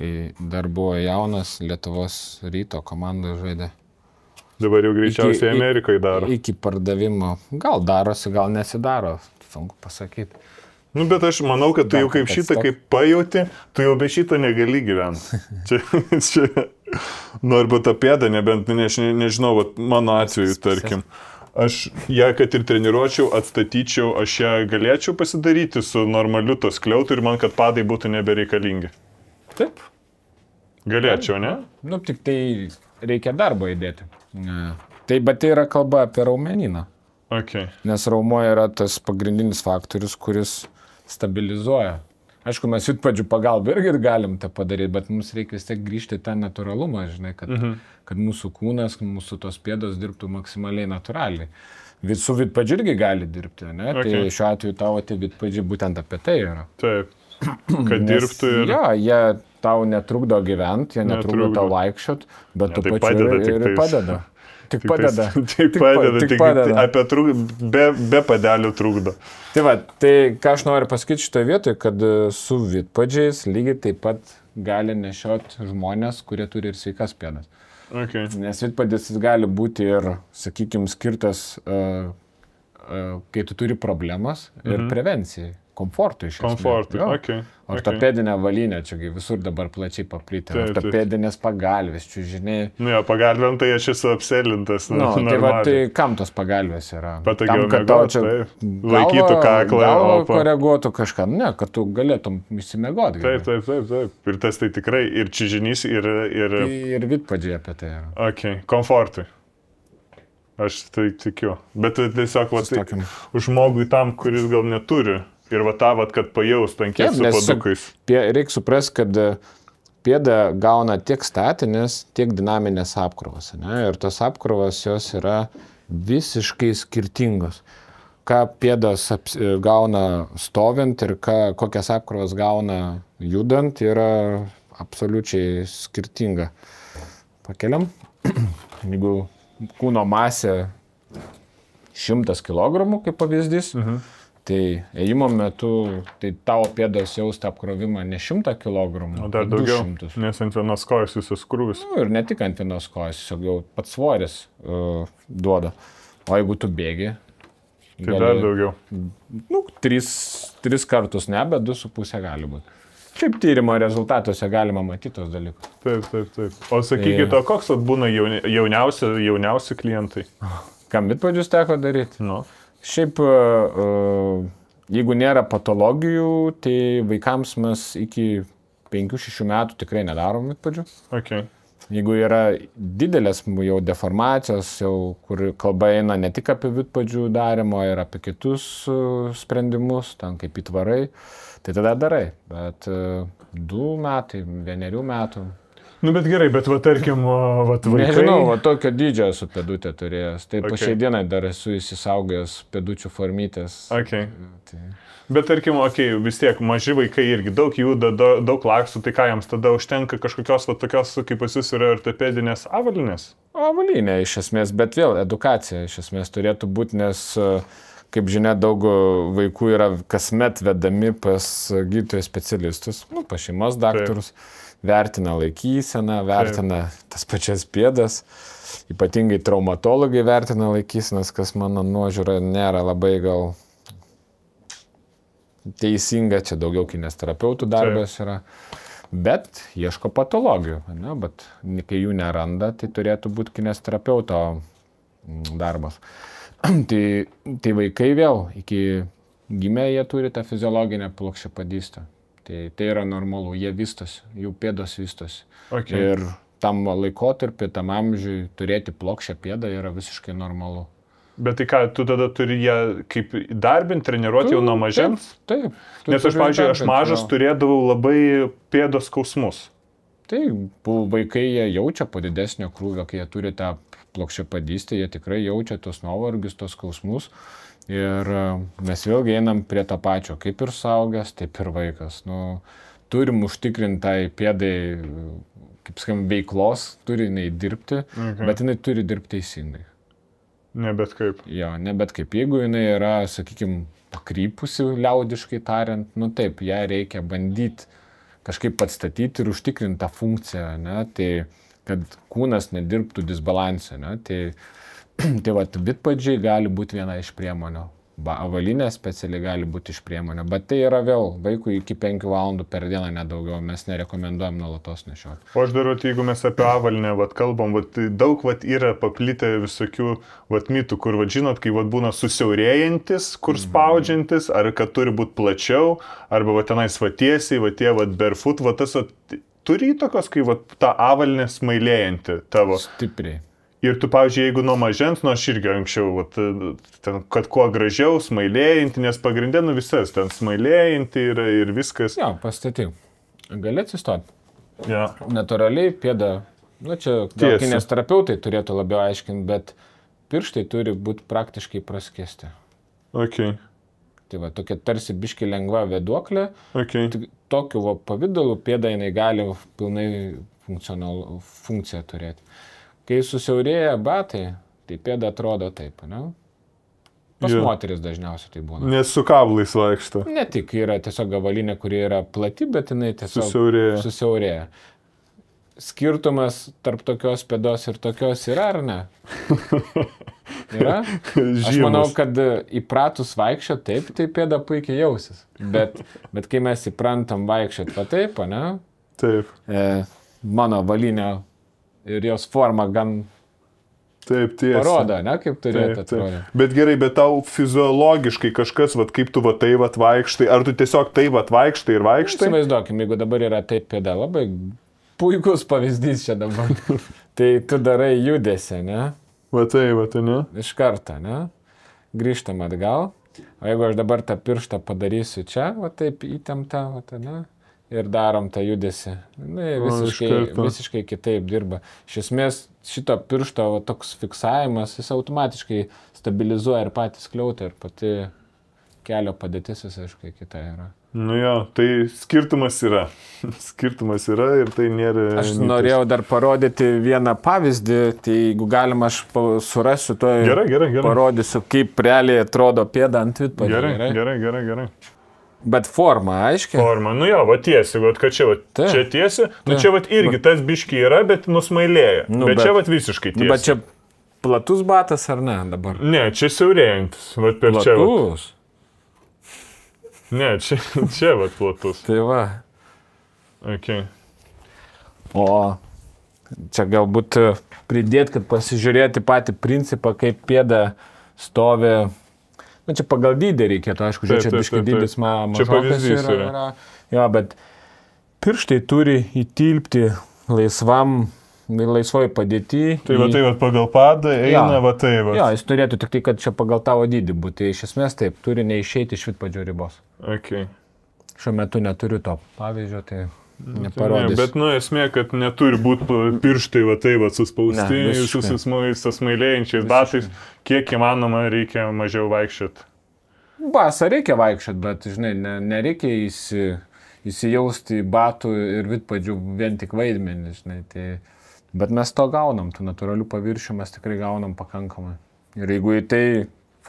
Kai dar buvo jaunas, Lietuvos Ryto komanda žaidė. Dabar jau greičiausiai Amerikoje daro. Iki pardavimo. Gal darosi, gal nesidaro. Sunku pasakyti. Nu, bet aš manau, kad tu jau kaip šitą, kaip pajauti, tu jau be šito negali gyventi. Čia, nu, arba tą pėdą, nebent, nežinau, mano atveju, tarkim. Aš ją, kad ir treniruočiau, atstatyčiau, aš ją galėčiau pasidaryti su normaliu tos kliautu ir man, kad padai būtų nebereikalingi. Taip. Galėčiau, ne? Nu, tik tai reikia darbo įdėti. Tai, bet tai yra kalba apie raumeniną. Okay. Nes raumo yra tas pagrindinis faktorius, kuris stabilizuoja. Aišku, mes vidpadžių pagalbą irgi galim tą padaryti, bet mums reikia vis tiek grįžti tą natūralumą, žinai, kad mūsų kūnas, mūsų tos pėdos dirbtų maksimaliai natūraliai. Su vidpadžiu irgi gali dirbti, ne? Okay. Tai šiuo atveju tavo tie vidpadžiai būtent apie tai yra. Taip, kad dirbtų ir... Jo, jie tau netrukdo gyventi, jie netrukdo tau vaikščiot, bet tu pačiu ir padeda. Tik padeda. Tik padeda. Apie be padelių trukdo. Tai va, tai ką aš noriu pasakyti šitoje vietoje, kad su vidpadžiais lygiai taip pat gali nešiot žmonės, kurie turi ir sveikas pėdas. Okay. Nes vidpadis gali būti ir, sakykime, skirtas, kai tu turi problemas ir prevencijai. Komfortui iš esmės. Komfortui, okei. Ortopedinė valynė, čia visur dabar plačiai paplitę. Ortopedinės pagalvės, čiužiniai. Nu jo, pagalvėm tai aš esu apselintas. Nu, tai va, tai kam tos pagalvės yra? Patogiau tam, kad tau čia laikytų kaklą. Galvą koreguotų kažką. Ne, kad tu galėtum išsimegoti. Taip. Ir tas tai tikrai ir čiužinys, ir vidpadžiai apie tai yra. Okei, komfortui. Aš tai tikiu. Bet tiesiog va, tai, žmogui tam, kuris gal neturi. Ir va tą, kad pajaust ant kiek su padukais. Reikia suprasti, kad pėda gauna tiek statinės, tiek dinaminės apkrovas. Ne? Ir tos apkrovas jos yra visiškai skirtingos. Ką pėdas gauna stovint ir kokias apkrovas gauna judant, yra absoliučiai skirtinga. Pakeliam. Jeigu kūno masė 100 kg, kaip pavyzdys, tai ėjimo metu, tai tavo pėdas jaust apkrovimą ne 100 kg, o dar daugiau, nes ant vienos kojos visas krūvis. Nu, ir ne tik ant vienos kojos, jau pats svoris duoda. O jeigu tu bėgi, tai dar daugiau. Nu, 3 kartus ne, bet 2,5 gali būti. Šiaip tyrimo rezultatuose galima matyti tos dalykus. Taip. O sakykit, o koks būna jauniausi klientai? Kam vidpadžius teko daryti? Nu. Šiaip, jeigu nėra patologijų, tai vaikams mes iki 5-6 metų tikrai nedarom vidpadžių. Okay. Jeigu yra didelės jau deformacijos, jau, kur kalba eina ne tik apie vidpadžių darimo ir apie kitus sprendimus, ten kaip įtvarai, tai tada darai. Bet 2 metai, 1 metų. Nu, bet gerai, bet va, tarkim, vaikai... Nežinau, va, tokio dydžio esu pėdutę turėjęs. Tai po šiai dienai dar esu įsisaugęs pėdučių formytės. Okay. Bet tarkim, vis tiek, maži vaikai irgi daug juda, daug laksų, tai ką jiems tada užtenka kažkokios va, tokios, kaip pas jūs yra ortopedinės avalinės? Avalinė iš esmės, bet vėl edukacija iš esmės turėtų būti, nes, kaip žinia, daug vaikų yra kasmet vedami pas gydytojų specialistus, nu, pas šeimos daktarus. Taip. Vertina laikyseną, vertina tas pačias pėdas, ypatingai traumatologai vertina laikysenas, kas mano nuožiūra nėra labai gal teisinga, čia daugiau kinesterapeutų darbas yra, bet ieško patologijų, ne? Bet kai jų neranda, tai turėtų būti kinesterapeuto darbas. Tai vaikai vėl, iki gimę jie turi tą fiziologinę plokščiapadystę. Tai yra normalu, jie vystosi, jų pėdos vystosi. Okay. Ir tam laikotarpį, tam amžiui turėti plokščią pėdą yra visiškai normalu. Bet tai ką, tu tada turi ją kaip darbinti, treniruoti jau nuo mažens? Taip. Nes aš, pavyzdžiui, aš mažas turėdavau labai pėdos skausmus. Tai vaikai jie jaučia po didesnio krūvio, kai jie turi tą plokščiapadystė, jie tikrai jaučia tos nuovargius, tos skausmus. Ir mes vėlgi einam prie to pačio, kaip ir suaugęs, taip ir vaikas. Nu, turim užtikrinti tai pėdai, kaip sakėm, veiklos, turi jinai dirbti, bet jinai turi dirbti teisingai. Ne bet kaip. Jo, ne bet kaip. Jeigu jinai yra, sakykime, pakrypusi liaudiškai tariant, nu taip, ją reikia bandyti kažkaip atstatyti ir užtikrinti tą funkciją, ne? Tai kad kūnas nedirbtų disbalansą, ne? Tai vat, vidpadžiai gali būti viena iš priemonių. Avalinė specialiai gali būti iš priemonių, bet tai yra vėl vaikui iki 5 valandų per dieną nedaugiau, mes nerekomenduojam nuolatos nešioti. O aš darau, jeigu mes apie avalinę kalbam, daug yra paplitę visokių mitų, kur, žinot, kai būna susiaurėjantis, kur spaudžiantis, ar kad turi būti plačiau, arba tenais tiesiai, tie barefoot, tas turi įtakos, kai ta avalinė smailėjanti tavo. Stipriai. Ir tu, pavyzdžiui, jeigu nuo mažens, aš irgi anksčiau, kad kuo gražiau, smailėjantį, nes pagrindė visas, ten smailėjantį yra ir viskas. Jo, pastatyk. Gali atsistoti. Ja. Natūraliai pėda, čia kineziterapeutai turėtų labiau aiškinti, bet pirštai turi būti praktiškai praskesti. Okay. Tai va, tokia tarsi biški lengva vėduoklė. Okay. Tokiu pavidalu pėda jinai gali pilnai funkciją turėti. Kai susiaurėja batai, tai pėda atrodo taip, ne? Pas moteris dažniausiai tai būna. Nes su kablais vaikšto. Ne tik yra tiesiog avalinė, kuri yra plati, bet jinai tiesiog susiaurėja. Skirtumas tarp tokios pėdos ir tokios yra, ar ne? Yra? Aš manau, kad įpratus vaikščioti taip, tai pėda puikiai jausis. Bet kai mes įprantam vaikščioti va taip, ne? Taip. Mano avalinė ir jos forma gan parodo, ne, kaip turėtų atrodyti. Bet gerai, bet tau fiziologiškai kažkas, kaip tu vaikštai, ar tu tiesiog vaikštai ir vaikštai? Įsivaizduokim, jeigu dabar yra taip pėda, labai puikus pavyzdys čia dabar. Tai tu darai judesį, ne? Ne? Iš karto, ne? Grįžtam atgal. O jeigu aš dabar tą pirštą padarysiu čia, taip įtemptą, ne? Ir darom tą judesį. Visiškai kitaip dirba. Iš esmės, šito piršto toks fiksavimas, jis automatiškai stabilizuoja ir patį skliautą, ir pati kelio padėtis visiškai kita yra. Nu jo, tai skirtumas yra. Skirtumas yra ir tai nėra... Aš norėjau dar parodyti vieną pavyzdį, tai jeigu galima, aš surasiu to ir parodysiu, kaip realiai atrodo pėda ant vidpadžio. Gerai. Bet forma, aiškiai? Forma, nu jo, tiesi, kad čia tiesi, čia irgi tas biški yra, bet nusmailėja. Bet čia visiškai tiesi. Bet čia platus batas ar ne dabar? Ne, čia siaurėjantis. Platus? Ne, čia platus. Tai va. Okay. O čia galbūt pridėti, kad pasižiūrėti patį principą, kaip pėda stovi. Čia pagal dydį reikėtų, aišku, čia biškai dydis mažokas yra. Jo, bet pirštai turi įtilpti laisvoj padėty. Tai pagal padą eina taip. Jo, jis turėtų tik tai, kad čia pagal tavo dydį būtų. Iš esmės taip, turi neišeiti iš vidpadžio ribos. Okay. Šiuo metu neturiu to pavyzdžio, tai neparodysiu. Bet esmė, kad neturi būti pirštai suspausti susmailėjančiais batais, kiek įmanoma reikia mažiau vaikščioti. Basą reikia vaikščioti, bet, žinai, nereikia įsijausti į batų ir vidpadžių vien tik vaidmenį, žinai. Bet mes to gaunam, tų natūralių paviršių mes tikrai gaunam pakankamai. Ir jeigu į tai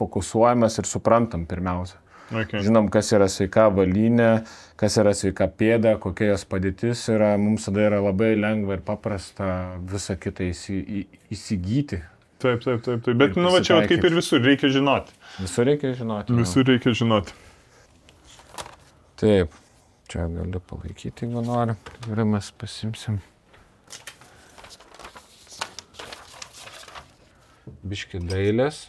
fokusuojamas ir suprantam pirmiausia. Okay. Žinom, kas yra sveika avalinė, kas yra sveika pėda, kokia jos padėtis yra, mums tada yra labai lengva ir paprasta visą kitą įsigyti. Taip. Bet, čia kaip ir visur reikia žinoti. Visur reikia žinoti. Taip, čia galiu palaikyti, jeigu nori. Gerai, mes pasimsim. Biški dailės.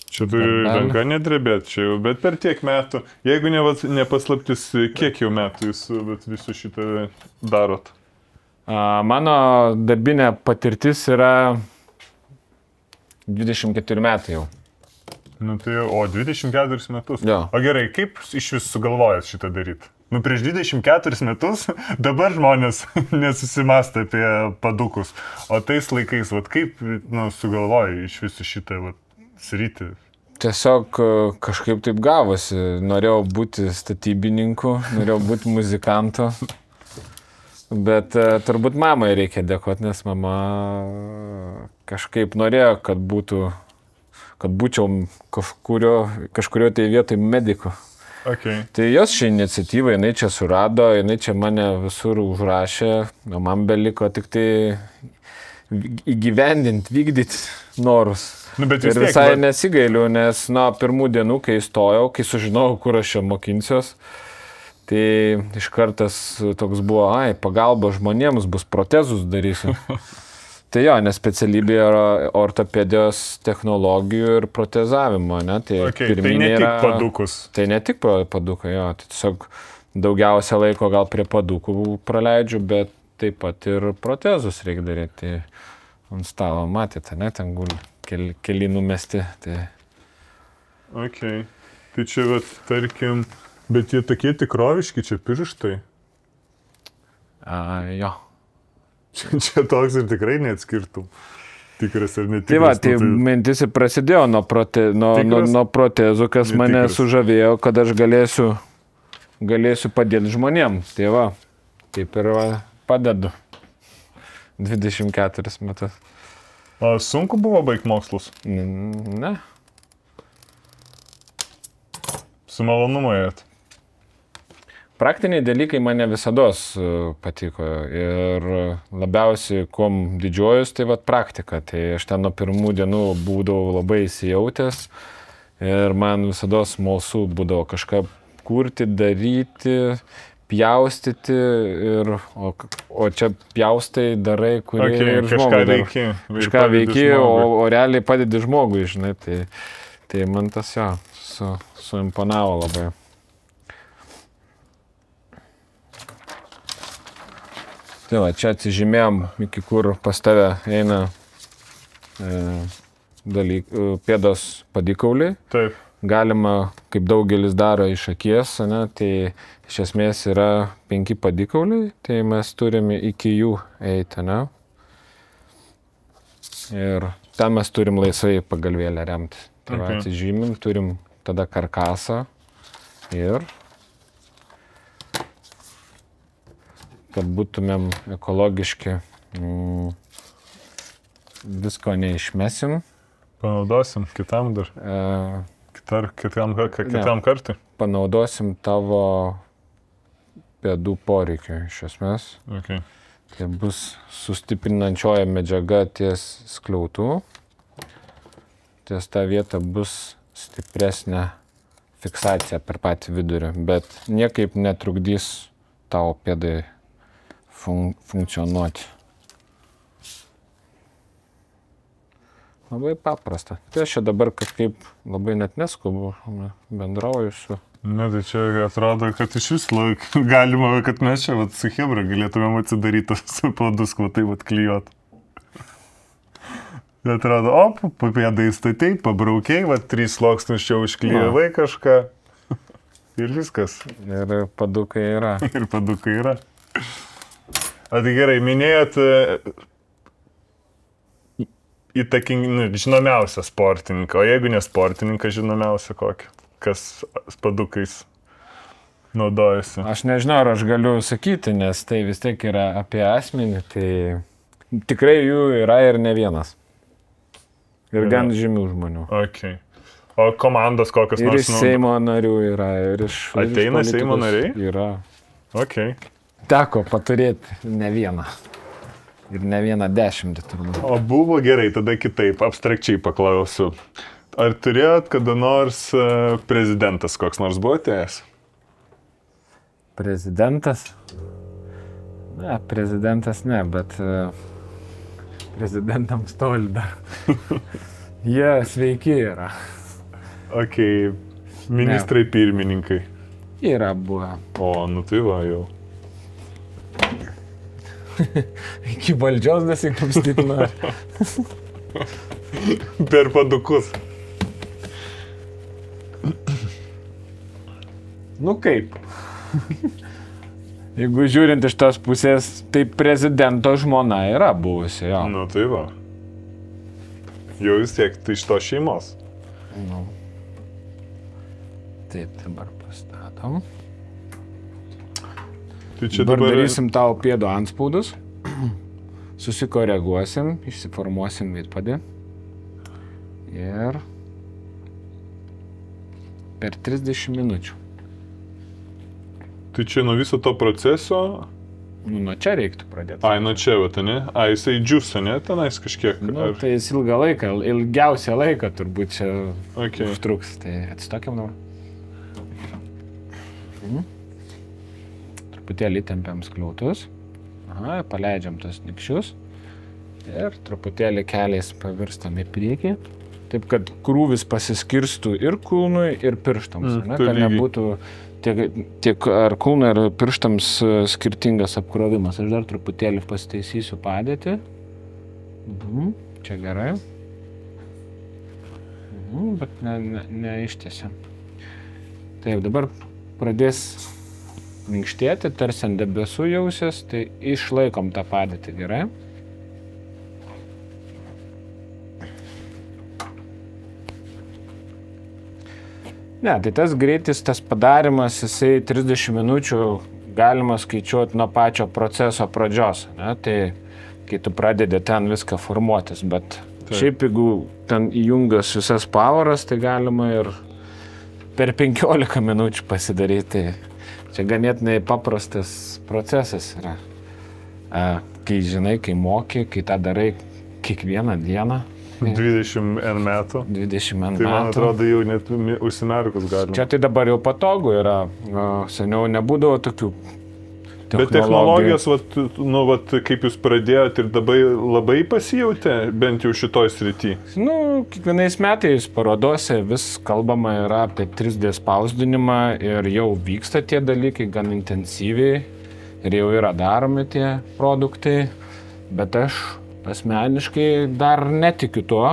Čia turi ranka nedrebėti, čia jau, bet per tiek metų, jeigu nepaslaptis, kiek jau metų jūs visų šitą darot? Mano darbinė patirtis yra 24 metai jau. Nu tai jau, 24 metus? Jo. O gerai, kaip iš vis sugalvojat šitą daryti? Nu, prieš 24 metus dabar žmonės nesusimasta apie padukus. O tais laikais, vat, kaip sugalvojai iš viso šitą sritį? Tiesiog kažkaip taip gavosi. Norėjau būti statybininku, norėjau būti muzikantu. Bet turbūt mamai reikia dėkoti, nes mama kažkaip norėjo, kad būčiau kažkurio tai vietoj mediku. Okay. Tai jos šią iniciatyvą, jinai čia surado, jinai čia mane visur užrašė, o man beliko tik tai įgyvendinti, vykdyti norus. Ir visai nesigailiu, nes nuo pirmų dienų, kai įstojau, kai sužinojau, kur aš čia mokinsiuos, tai iš kartas toks buvo, pagalba žmonėms bus, protezus darysiu. Tai jo, nes specialybė yra ortopedijos technologijų ir protezavimo, ne? Tai, tai ne tik padukus. Tai ne tik padukai, jo. Tai tiesiog daugiausia laiko gal prie padukų praleidžiu, bet taip pat ir protezus reikia daryti. Tai ant stalo matėte, ne? Ten guli keli numesti. Tai... Tai čia, tarkim, bet jie tokie tikroviški, čia pirštai. Jo. Čia toks ir tikrai neatskirtum. Tikras ar netikras. Tai va, tai mintis ir prasidėjo nuo protezų, kas mane sužavėjo, kad aš galėsiu padėti žmonėm. Tai va, taip ir padedu. 24 metus. O sunku buvo baigti mokslus? Ne. Su malonumu ėjot? Praktiniai dalykai mane visados patiko ir labiausiai, kuom didžiuojus, tai praktika. Tai aš ten nuo pirmų dienų būdavau labai įsijautęs ir man visados smalsu būdavo kažką kurti, daryti, pjaustyti, o čia pjaustai darai, kurį ir žmogui darai. Kažką veiki, o realiai padedi žmogui, žinai. Tai man tas suimponavo labai. Tai va, čia atsižymėjom, iki kur pas tave eina pėdos padikauliai. Taip. Galima, kaip daugelis daro iš akies, ne, tai iš esmės yra 5 padikauliai, tai mes turime iki jų eiti, ne. Ir ten mes turim laisvai pagalvėlę remti. Tai va, atsižymim, turim tada karkasą ir... kad būtumėm ekologiški, visko neišmesim. Panaudosim kitam dar. Kitam kartui. Panaudosim tavo pėdų poreikių iš esmės. Tai bus sustiprinančioji medžiaga ties skliautų. Ties tą vietą bus stipresnė fiksacija per patį vidurį, bet niekaip netrukdys tavo pėdai funkcionuoti. Labai paprasta. Tai aš čia dabar kažkaip labai net neskubu, bendrauju su... Ne, tai čia atrodo, kad iš vis galima, kad mes čia su chebra galėtumėm atsidaryti su padus, tai klijuot. Tai atrodo, papėdai statai, pabraukiai, 3 sluoksnius čia užklijavai kažką. Ir viskas. Ir padukai yra. Ir padukai yra. Tai gerai, minėjot žinomiausią sportininką, o jeigu ne sportininką, žinomiausią kokį, kas padukais naudojasi? Aš nežinau, ar aš galiu sakyti, nes tai vis tiek yra apie asmenį, tai tikrai jų yra ir ne vienas. Ir gan žymių žmonių. O komandos kokios nors? Ir iš Seimo narių yra, ir iš... Ateina Seimo nariai? Yra. Teko paturėti ne vieną. Ir ne vieną 10 turbūt. O buvo gerai, tada kitaip, abstrakčiai paklausiu. Ar turėjot kada nors prezidentas koks nors buvo atėjęs? Prezidentas? Ne, prezidentas ne, bet prezidentams toli dar. Jie sveiki yra. Ministrai pirmininkai. Yra buvę. O, tai va jau. Iki valdžios nesikapstytina. Per padukus. Nu kaip? Jeigu žiūrint iš tos pusės, tai prezidento žmona yra buvusi, jo. Nu, tai va. Jau vis tiek, tai iš to šeimos. Nu. Taip, dabar pastatom. Tai čia dabar darysim tau pėdo antspaudus. Susikoreguosim, išsiformuosim vidpadį. Ir per 30 minučių. Tai čia nuo viso to proceso... Nuo čia reiktų pradėti. Ai, nuo čia, va, ne? Ai, jisai džiusa, ne? Tenais kažkiek. Nu, tai jis ilgą laiką, ilgiausią laiką turbūt čia užtruks. Tai atsistokim dabar. Truputėlį įtempiam skliautus. Aha, paleidžiam tos nikščius. Ir truputėlį keliais pavirstam į priekį. Taip, kad krūvis pasiskirstų ir kulnui, ir pirštams. Kad nebūtų tiek ar kulnui, ar pirštams skirtingas apkrovimas. Aš dar truputėlį pasitaisysiu padėtį. Čia gerai. Bet neištiesiam. Taip, dabar pradės minkštėti, tarsi ant debesų jausias, tai išlaikom tą padėtį gerai. Ne, tai tas greitis, tas padarimas, jisai 30 minučių galima skaičiuoti nuo pačio proceso pradžios. Ne? Tai kai tu pradedi ten viską formuotis, bet šiaip jeigu ten įjungas visas poweras, tai galima ir per 15 minučių pasidaryti. Čia ganėtinai paprastas procesas yra. Kai žinai, kai moki, kai tą darai kiekvieną dieną. 20 metų. 20 metų. Tai man atrodo, jau net užsimerkus galima. Čia tai dabar jau patogu yra. Seniau nebūdavo tokių technologijų. Bet technologijos, vat, kaip jūs pradėjote ir dabar labai pasijautė, bent jau šitoj srity? Kiekvienais metais parodose vis kalbama yra apie 3D spausdinimą ir jau vyksta tie dalykai gan intensyviai ir jau yra daromi tie produktai, bet aš asmeniškai dar netikiu tuo.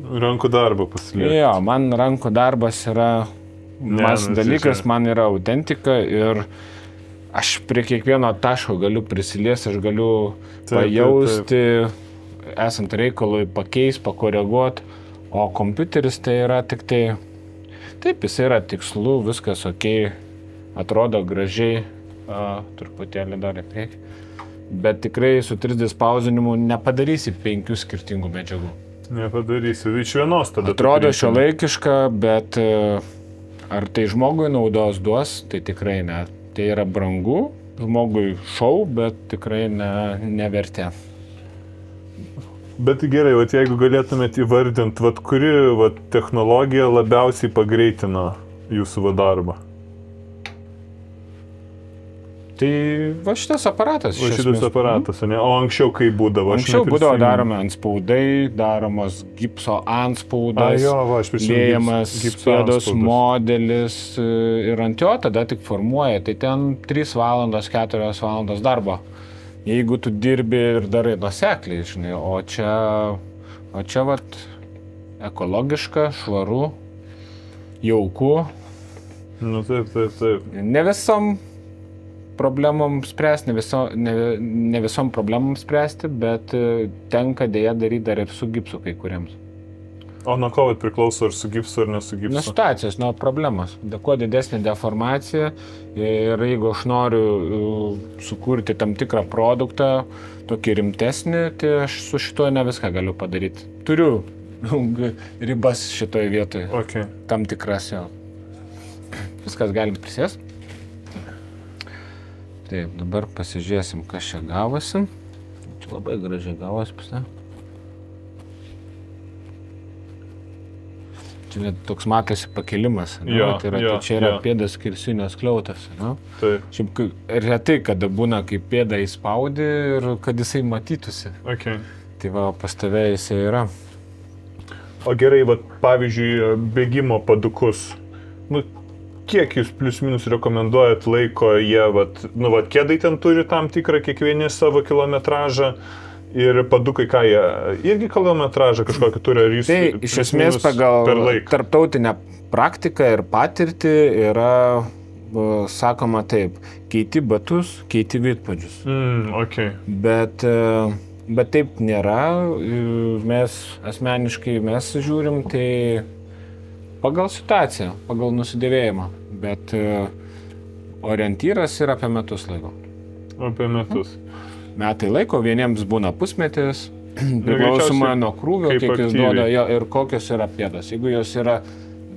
Rankų darbo pasiliekti. Jo, man rankų darbas yra dalykas, man yra autentika ir aš prie kiekvieno taško galiu prisiliesti, aš galiu pajausti, esant reikalui pakeis, pakoreguoti, o kompiuteris tai yra tik tai, taip, jis yra tikslu, viskas ok, atrodo gražiai, truputėlį dar į priekį. Bet tikrai su 3D spausdinimu nepadarysi 5 skirtingų medžiagų. Nepadarysi, iš vienos tada. Atrodo šiuolaikiška, bet ar tai žmogui naudos duos, tai tikrai ne. Tai yra brangu, žmogui šou, bet tikrai nevertė. Bet gerai, jeigu galėtumėt įvardinti, kuri technologija labiausiai pagreitino jūsų darbą? Tai šitas aparatas. Šitas aparatas, ne? O anksčiau kaip būdavo? Anksčiau būdavo daromi antspaudai, daromos gipso antspaudas, liejamas pėdos modelis ir ant jo tada tik formuoja. Tai ten 3 valandos, 4 valandos darbo. Jeigu tu dirbi ir darai nuosekliai, žinai, o čia ekologiška, švaru, jauku. Taip. Ne visom problemom spręsti, ne visom problemom spręsti, bet tenka dėja daryti dar ir su gipsu kai kuriems. O nuo ko priklauso ar su gipsu ar ne su gipsu? Nuo situacijos, nuo problemos. Kuo didesnė deformacija ir jeigu aš noriu sukurti tam tikrą produktą, tokį rimtesnį, tai aš su šituo ne viską galiu padaryti. Turiu ribas šitoje vietoje. Okay. Tam tikras jau. Viskas galim prisės. Taip, dabar pasižiūrėsim, kas čia gavosi. Čia labai gražiai gavosi pas ne. Čia toks matosi pakilimas. Čia yra pėdas skersinio skliautas. Šiaip retai, kada būna, kaip pėdą įspaudi ir kad jisai matytųsi. Okay. Tai va, pas tave jisai yra. O gerai, pavyzdžiui, bėgimo padukus. Kiek jūs plius minus rekomenduojat laiko jie, kėdai ten turi tam tikrą kiekvienį savo kilometražą ir padukai, ką jie irgi kilometražą kažkokį turi, ar jūs tai iš esmės pagal tarptautinę praktiką ir patirtį yra sakoma taip, keiti batus, keiti vidpadžius. Okay. Bet taip nėra, mes asmeniškai žiūrim tai pagal situaciją, pagal nusidėvėjimą, bet orientyras yra apie metus laiko. Apie metus. Metai laiko, vieniems būna pusmetis, priklausomai nuo krūvio, kiek jis duoda ir kokios yra pėdos. Jeigu jos yra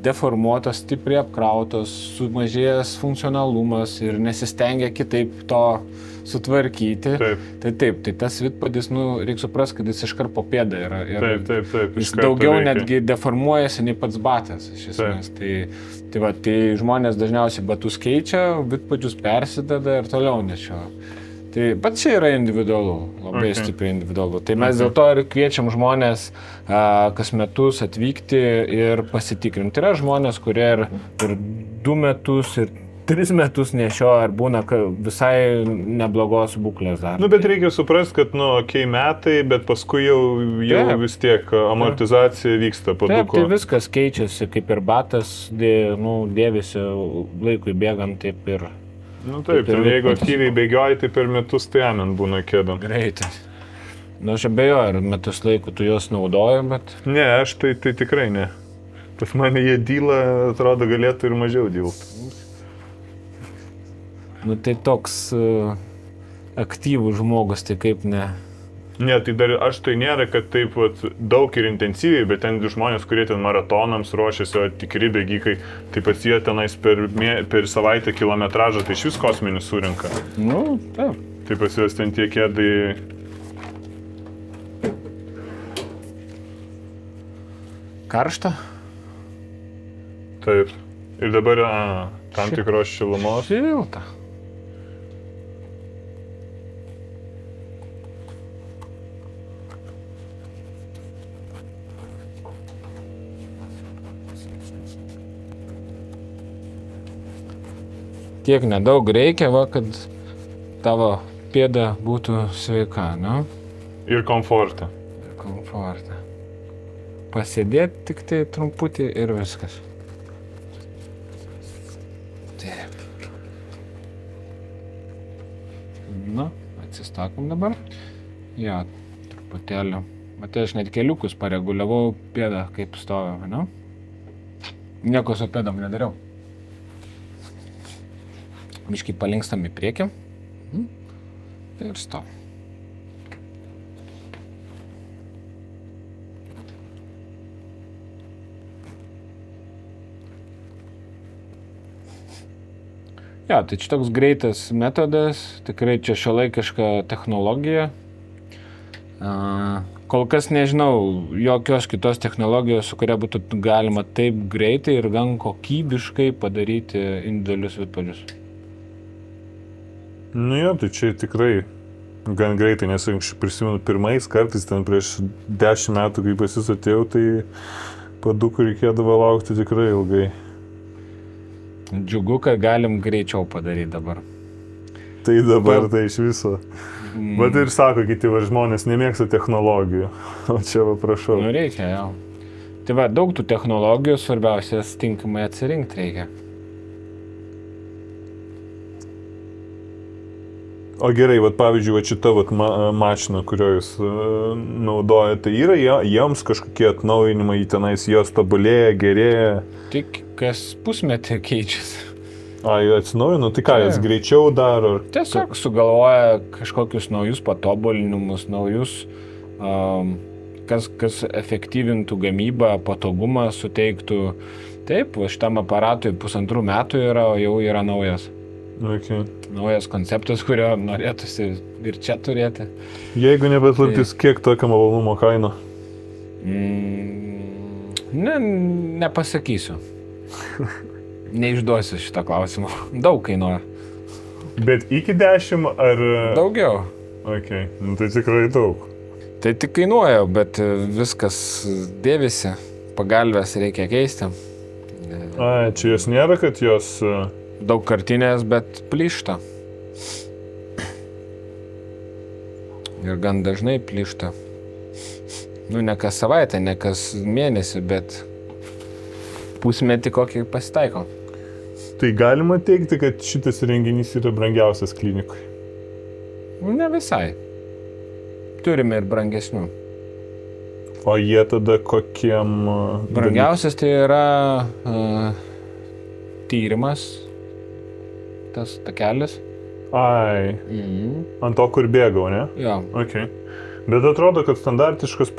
deformuotos, stipriai apkrautos, sumažėjęs funkcionalumas ir nesistengia kitaip to sutvarkyti, tai tas vidpadis, reikia suprasti, kad jis iškart po pėdą yra. Taip. Jis daugiau netgi deformuojasi nei pats batas, iš esmės. Tai žmonės dažniausiai batus keičia, vidpadžius persideda ir toliau nešioja. Bet čia yra individualu, labai stipriai individualu. Tai mes dėl to ir kviečiam žmonės kas metus atvykti ir pasitikrinti. Yra žmonės, kurie ir 2 metus, ir 3 metus nešioja, ar būna visai neblogos būklės dar. Bet reikia suprasti, kad, metai, bet paskui jau vis tiek amortizacija vyksta paduko. Tai viskas keičiasi, kaip ir batas, dėvisi laikui bėgant, taip ir... Taip, jeigu aktyviai bėgioji, tai per metus tai amen būna kėdam. Greitai. Aš abejoju, ar metus laiko tu juos naudoji, bet... Ne, aš tai tikrai ne. Pas mane jie dyla, atrodo, galėtų ir mažiau dylti. Tai toks aktyvus žmogus, tai kaip ne... Ne, tai dar aš tai nėra, kad taip daug ir intensyviai, bet ten žmonės, kurie ten maratonams ruošiasi, tikri bėgikai, taip pat jie tenais per savaitę kilometražą, tai iš vis kosminis surinka. Taip. Taip pas juos ten tie kėdai... Karšta? Taip. Ir dabar tam tikros šilumos. Šilta. Tiek nedaug reikia, kad tavo pėda būtų sveika, Ir komforte. Pasėdėti tik tai trumputį ir viskas. Taip. Atsistakom dabar. Truputėlį. Matai, aš net keliukus pareguliavau pėdą, kaip stoviu, Nieko su pėdom nedariau. Biškai palinkstam į priekį. Ir stovi. Tai čia toks greitas metodas, tikrai čia šiuolaikiška technologija. Kol kas nežinau jokios kitos technologijos, su kuria būtų galima taip greitai ir gan kokybiškai padaryti individualius vidpadžius. Tai čia tikrai gan greitai, nes aš prisimenu pirmais kartais, ten prieš 10 metų, kai pas jus atėjau, tai padukų reikėdavo laukti tikrai ilgai. Džiugu, kad galim greičiau padaryti dabar. Tai dabar tai iš viso. Bet ir sako, kiti žmonės nemėgsta technologijų. O čia prašau. Reikia, jau. Tai daug tų technologijų, svarbiausias tinkamai atsirinkti reikia. O gerai, pavyzdžiui, šita mašina, kurio jūs naudojate, yra jiems kažkokie atnaujinimai, tenais jos tobulėja, gerėja? Tik kas pusmetį keičiasi. Atsinaujinu, tai ką, jas greičiau daro? Tiesiog sugalvoja kažkokius naujus patobulinimus, naujus, kas efektyvintų gamybą, patogumą suteiktų. Taip, šitam aparatui 1,5 metų yra, o jau yra naujas. Okay. Naujas konceptas, kurio norėtųsi ir čia turėti. Jeigu nebeslaptis, kiek tokio malonumo kaina? Nepasakysiu. Neišduosiu šitą klausimą. Daug kainuoja. Bet iki 10 ar... Daugiau. Okay. Tai tikrai daug. Tai tik kainuoja, bet viskas dėvisi. Pagalvės reikia keisti. Čia jos nėra, kad jos... Daug kartinės, bet plyšta. Ir gan dažnai plyšta. Ne kas savaitę, ne kas mėnesį, bet pusmetį kokį pasitaiko. Tai galima teigti, kad šitas renginys yra brangiausias klinikui? Ne visai. Turime ir brangesnių. O jie tada kokiem... Brangiausias tai yra tyrimas, tas takelis. Ai, ant to, kur bėgau, ne? Jo. Okay. Bet atrodo, kad standartiškas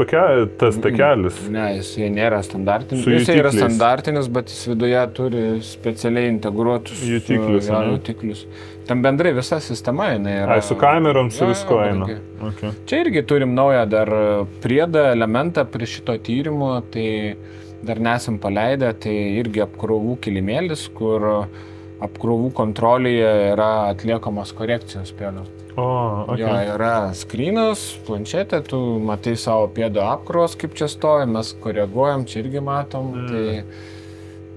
tas takelis. Ne, jis nėra standartinis. Su Jis yra jutikliais. standartinis, bet jis viduje turi specialiai integruotus jutiklius. Tam bendrai visa sistema jinai yra. Ai, su kamerom, su Jo, visko jo, eina. brangi. Okay. Čia irgi turim naują dar priedą, elementą prie šito tyrimo, tai dar nesam paleidę, tai irgi apkrovų kilimėlis, kur apkrovų kontrolėje yra atliekamos korekcijos pėdų. O, okay. Jo, yra skrynas, planšetė, tu matai savo pėdų apkrovos, kaip čia stovi, mes koreguojam, čia irgi matom, tai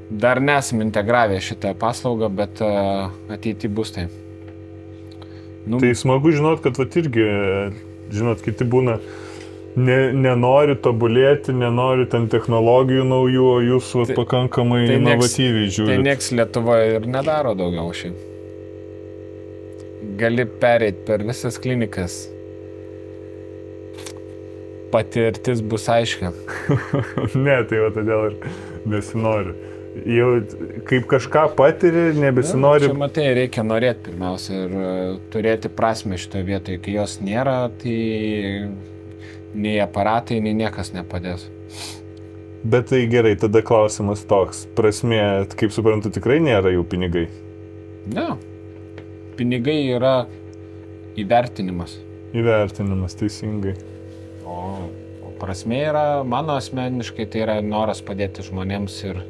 dar nesam integravę šitą paslaugą, bet ateity bus tai. Tai smagu žinot, kad vat irgi, žinot, kiti būna, nenori tobulėti, nenori ten technologijų naujų, o jūs vat pakankamai inovatyviai žiūrite. Tai nieks Lietuvoje ir nedaro daugiau šiaip. Gali pereiti per visas klinikas. Patirtis bus aiškia. Ne, tai va todėl ir nesinori. Jau kaip kažką patiri, nebesinori. Čia matai, reikia norėti pirmiausia ir turėti prasmę šitoje vietoje. Kai jos nėra, tai nei aparatai, nei niekas nepadės. Bet tai gerai, tada klausimas toks. Prasmė, kaip suprantu, tikrai nėra jų pinigai? Ne. Pinigai yra įvertinimas. Įvertinimas, teisingai. O prasmė yra, mano asmeniškai, tai yra noras padėti žmonėms ir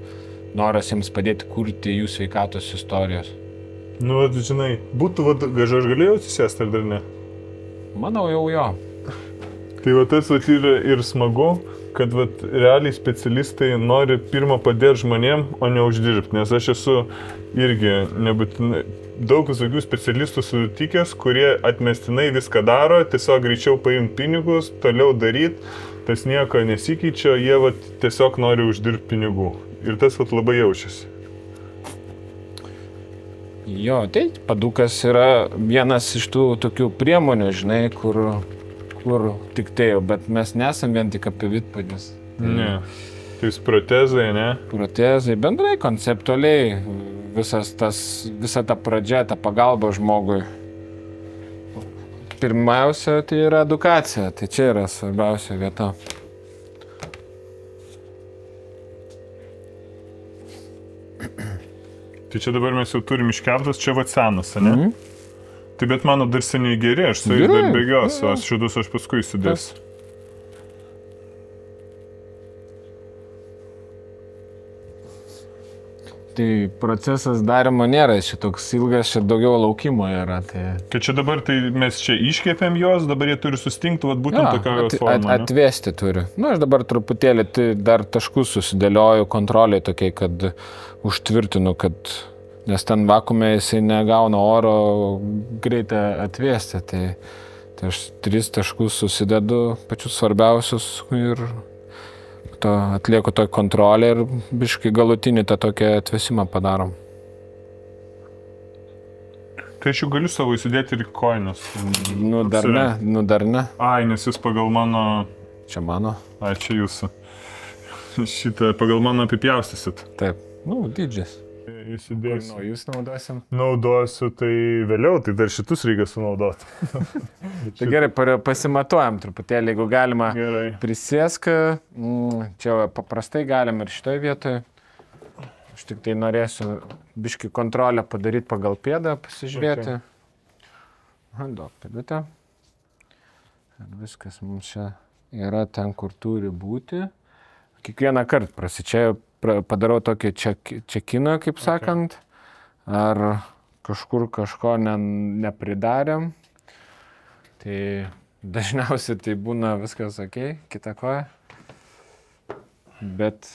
noras jiems padėti kurti jų sveikatos istorijos. Nu, žinai, būtų, aš galėjau atsisėsti ar dar ne? Manau, jau jo. Tai va tas yra ir smagu, kad realiai specialistai nori pirmą padėti žmonėm, o ne uždirbti. Nes aš esu irgi nebūtinai daug visokių specialistų sutikęs, kurie atmestinai viską daro, tiesiog greičiau paimti pinigus, toliau daryti, tas nieko nesikeičia, jie tiesiog nori uždirbti pinigų. Ir tas labai jaučiasi. Jo, tai padukas yra vienas iš tų tokių priemonių, žinai, kur tik tai jau, bet mes nesam vien tik apie vidpadžius. Ne. Tai protezai, ne? Protezai, bendrai konceptualiai visa ta pradžia, ta pagalba žmogui. Pirmiausia, tai yra edukacija, tai čia yra svarbiausia vieta. Tai čia dabar mes jau turim iškeptas, čia senas, ne? Tai bet mano dar seniai geri, aš su jais dar bėgiosiu, o šitus aš paskui įsidėsiu. Tai procesas darimo nėra šitoks ilgas, čia daugiau laukimo yra. Tai čia dabar mes čia iškėpėm jos, dabar jie turi sustingti, būtent tokios formos. Atvesti turi. Aš dabar truputėlį dar taškus susidėlioju kontroliai tokiai, kad užtvirtinu, kad nes ten vakume jisai negauna oro greitai atvesti. Tai aš 3 taškus susidedu, pačius svarbiausius ir atlieku toj kontrolę ir biškai galutinį tą tokią atvesimą padarom. Tai aš jau galiu savo įsidėti ir koinus. Nu dar ne. Ai, nes jūs pagal mano... Čia mano. Ai, čia jūsų. Šitą pagal mano apipjaustysit. Taip. Dydžias. Įsidėsiu. Jūs naudosim? Naudosiu, tai vėliau, tai dar šitus reikia sunaudoti. Tai gerai, pasimatuojam truputėlį, jeigu galima. Gerai. Prisėsk, čia paprastai galim ir šitoje vietoje. Aš tik tai norėsiu biškį kontrolę padaryti pagal pėdą, pasižiūrėti. Duok pėdutę. Viskas mums čia yra ten, kur turi būti. Kiekvieną kartą prasičiaju. Padarau tokį čekiną, kaip sakant, ar kažkur kažko nepridarėm. Tai dažniausiai tai būna viskas okei, kita koja. Bet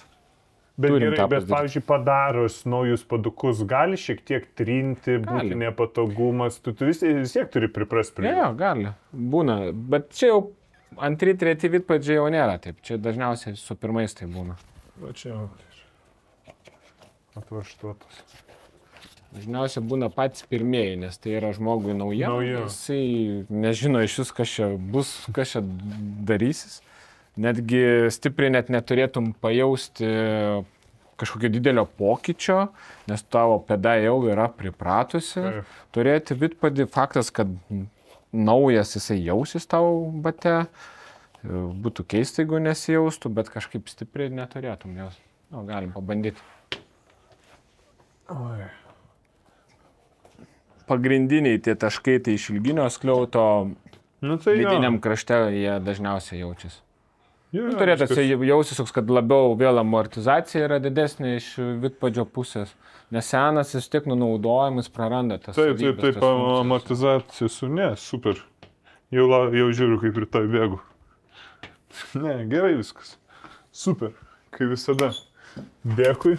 gerai, bet pavyzdžiui, padarus naujus padukus, gali šiek tiek trinti, būti nepatogumas, tu vis tiek turi priprasti prie. Jo, gali, būna, bet čia jau 2-3 vidpadžiai jau nėra taip, čia dažniausiai su pirmais tai būna. Va čia jau atvarštuotas. Dažniausiai būna patys pirmieji, nes tai yra žmogui nauja. Jisai nežino iš vis, kas čia bus, kas čia darysis. Netgi stipriai net neturėtum pajausti kažkokio didelio pokyčio, nes tavo pėda jau yra pripratusi. Turėti vidpadį, faktas, kad naujas jisai jausis tavo bate, būtų keista, jeigu nesijaustų, bet kažkaip stipriai neturėtum jos. Galim pabandyti. Oi. Pagrindiniai tie taškai, tai iš ilginio skliauto vidiniam krašte jie dažniausiai jaučiasi. Turėtų jausis, kad labiau vėl amortizacija yra didesnė iš vidpadžio pusės, nes senas vis tiek nunaudojimas praranda tas. Taip, amortizacija super. Jau žiūriu, kaip ir tai bėgu. Ne, gerai viskas. Super, kaip visada. Dėkui.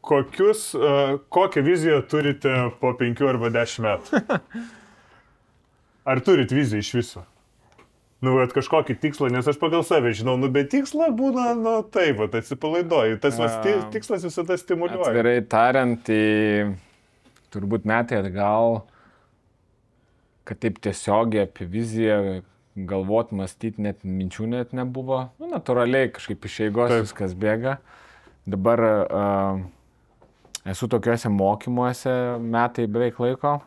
Kokią viziją turite po 5 arba 10 metų? Ar turit viziją iš viso? Bet kažkokį tikslą, nes aš pagal save žinau, bet tikslą būna, taip, atsipalaiduoju. Tas tikslas visada stimuliuoja. Atvirai tariant, tai turbūt metai atgal, kad taip tiesiogiai apie viziją galvot, mąstyti, net minčių net nebuvo. Natūraliai kažkaip iš eigos viskas bėga. Dabar esu tokiuose mokymuose metai beveik laiko,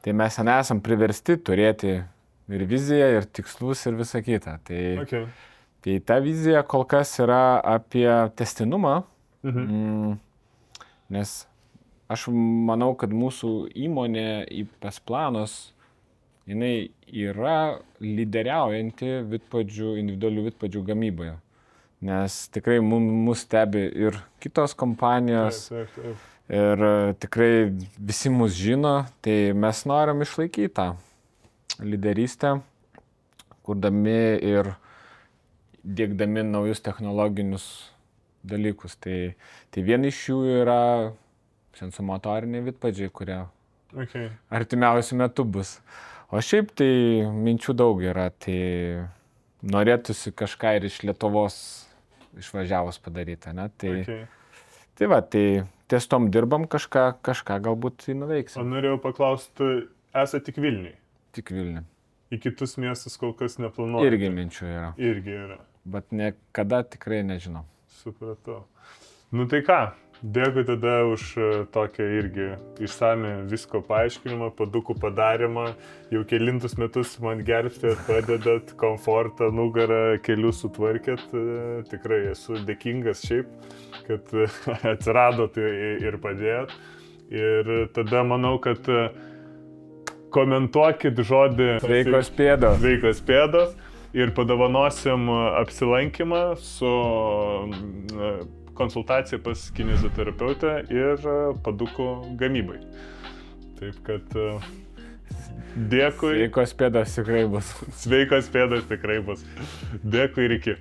tai mes nesam priversti turėti ir viziją, ir tikslus, ir visą kitą. Tai ta vizija kol kas yra apie testinumą, nes aš manau, kad mūsų įmonė IPS Planos, jinai yra lyderiaujanti individualių vidpadžių gamyboje. Nes tikrai mus stebi ir kitos kompanijos, ir tikrai visi mus žino, tai mes norim išlaikyti tą lyderystę, kurdami ir diegdami naujus technologinius dalykus. Tai viena iš jų yra sensomotoriniai vidpadžiai, kurie artimiausiu metu bus. O šiaip tai minčių daug yra, tai norėtųsi kažką ir iš Lietuvos išvažiavus padaryti, ne? Tai ties tom dirbam, kažką galbūt nuveiksim. Norėjau paklausti, esate tik Vilniui? Tik Vilniui. Į kitus miestus kol kas neplanuoju. Irgi minčių yra. Bet niekada tikrai nežinau. Supratau. Tai ką, dėkui tada už tokią irgi išsame visko paaiškinimą, padukų padarymą. Jau kelintus metus man gelbstėt, padedat, komfortą, nugarą, kelius sutvarkėt. Tikrai esu dėkingas šiaip, kad atsiradot ir padėjot. Ir tada manau, kad komentuokit žodį Sveikos pėdos. Sveikos pėdos ir padovanosim apsilankymą su konsultacija pas kineziterapeutę ir padukų gamybai. Taip kad dėkui. Sveikos pėdos tikrai bus. Sveikos pėdos tikrai bus. Dėkui ir iki.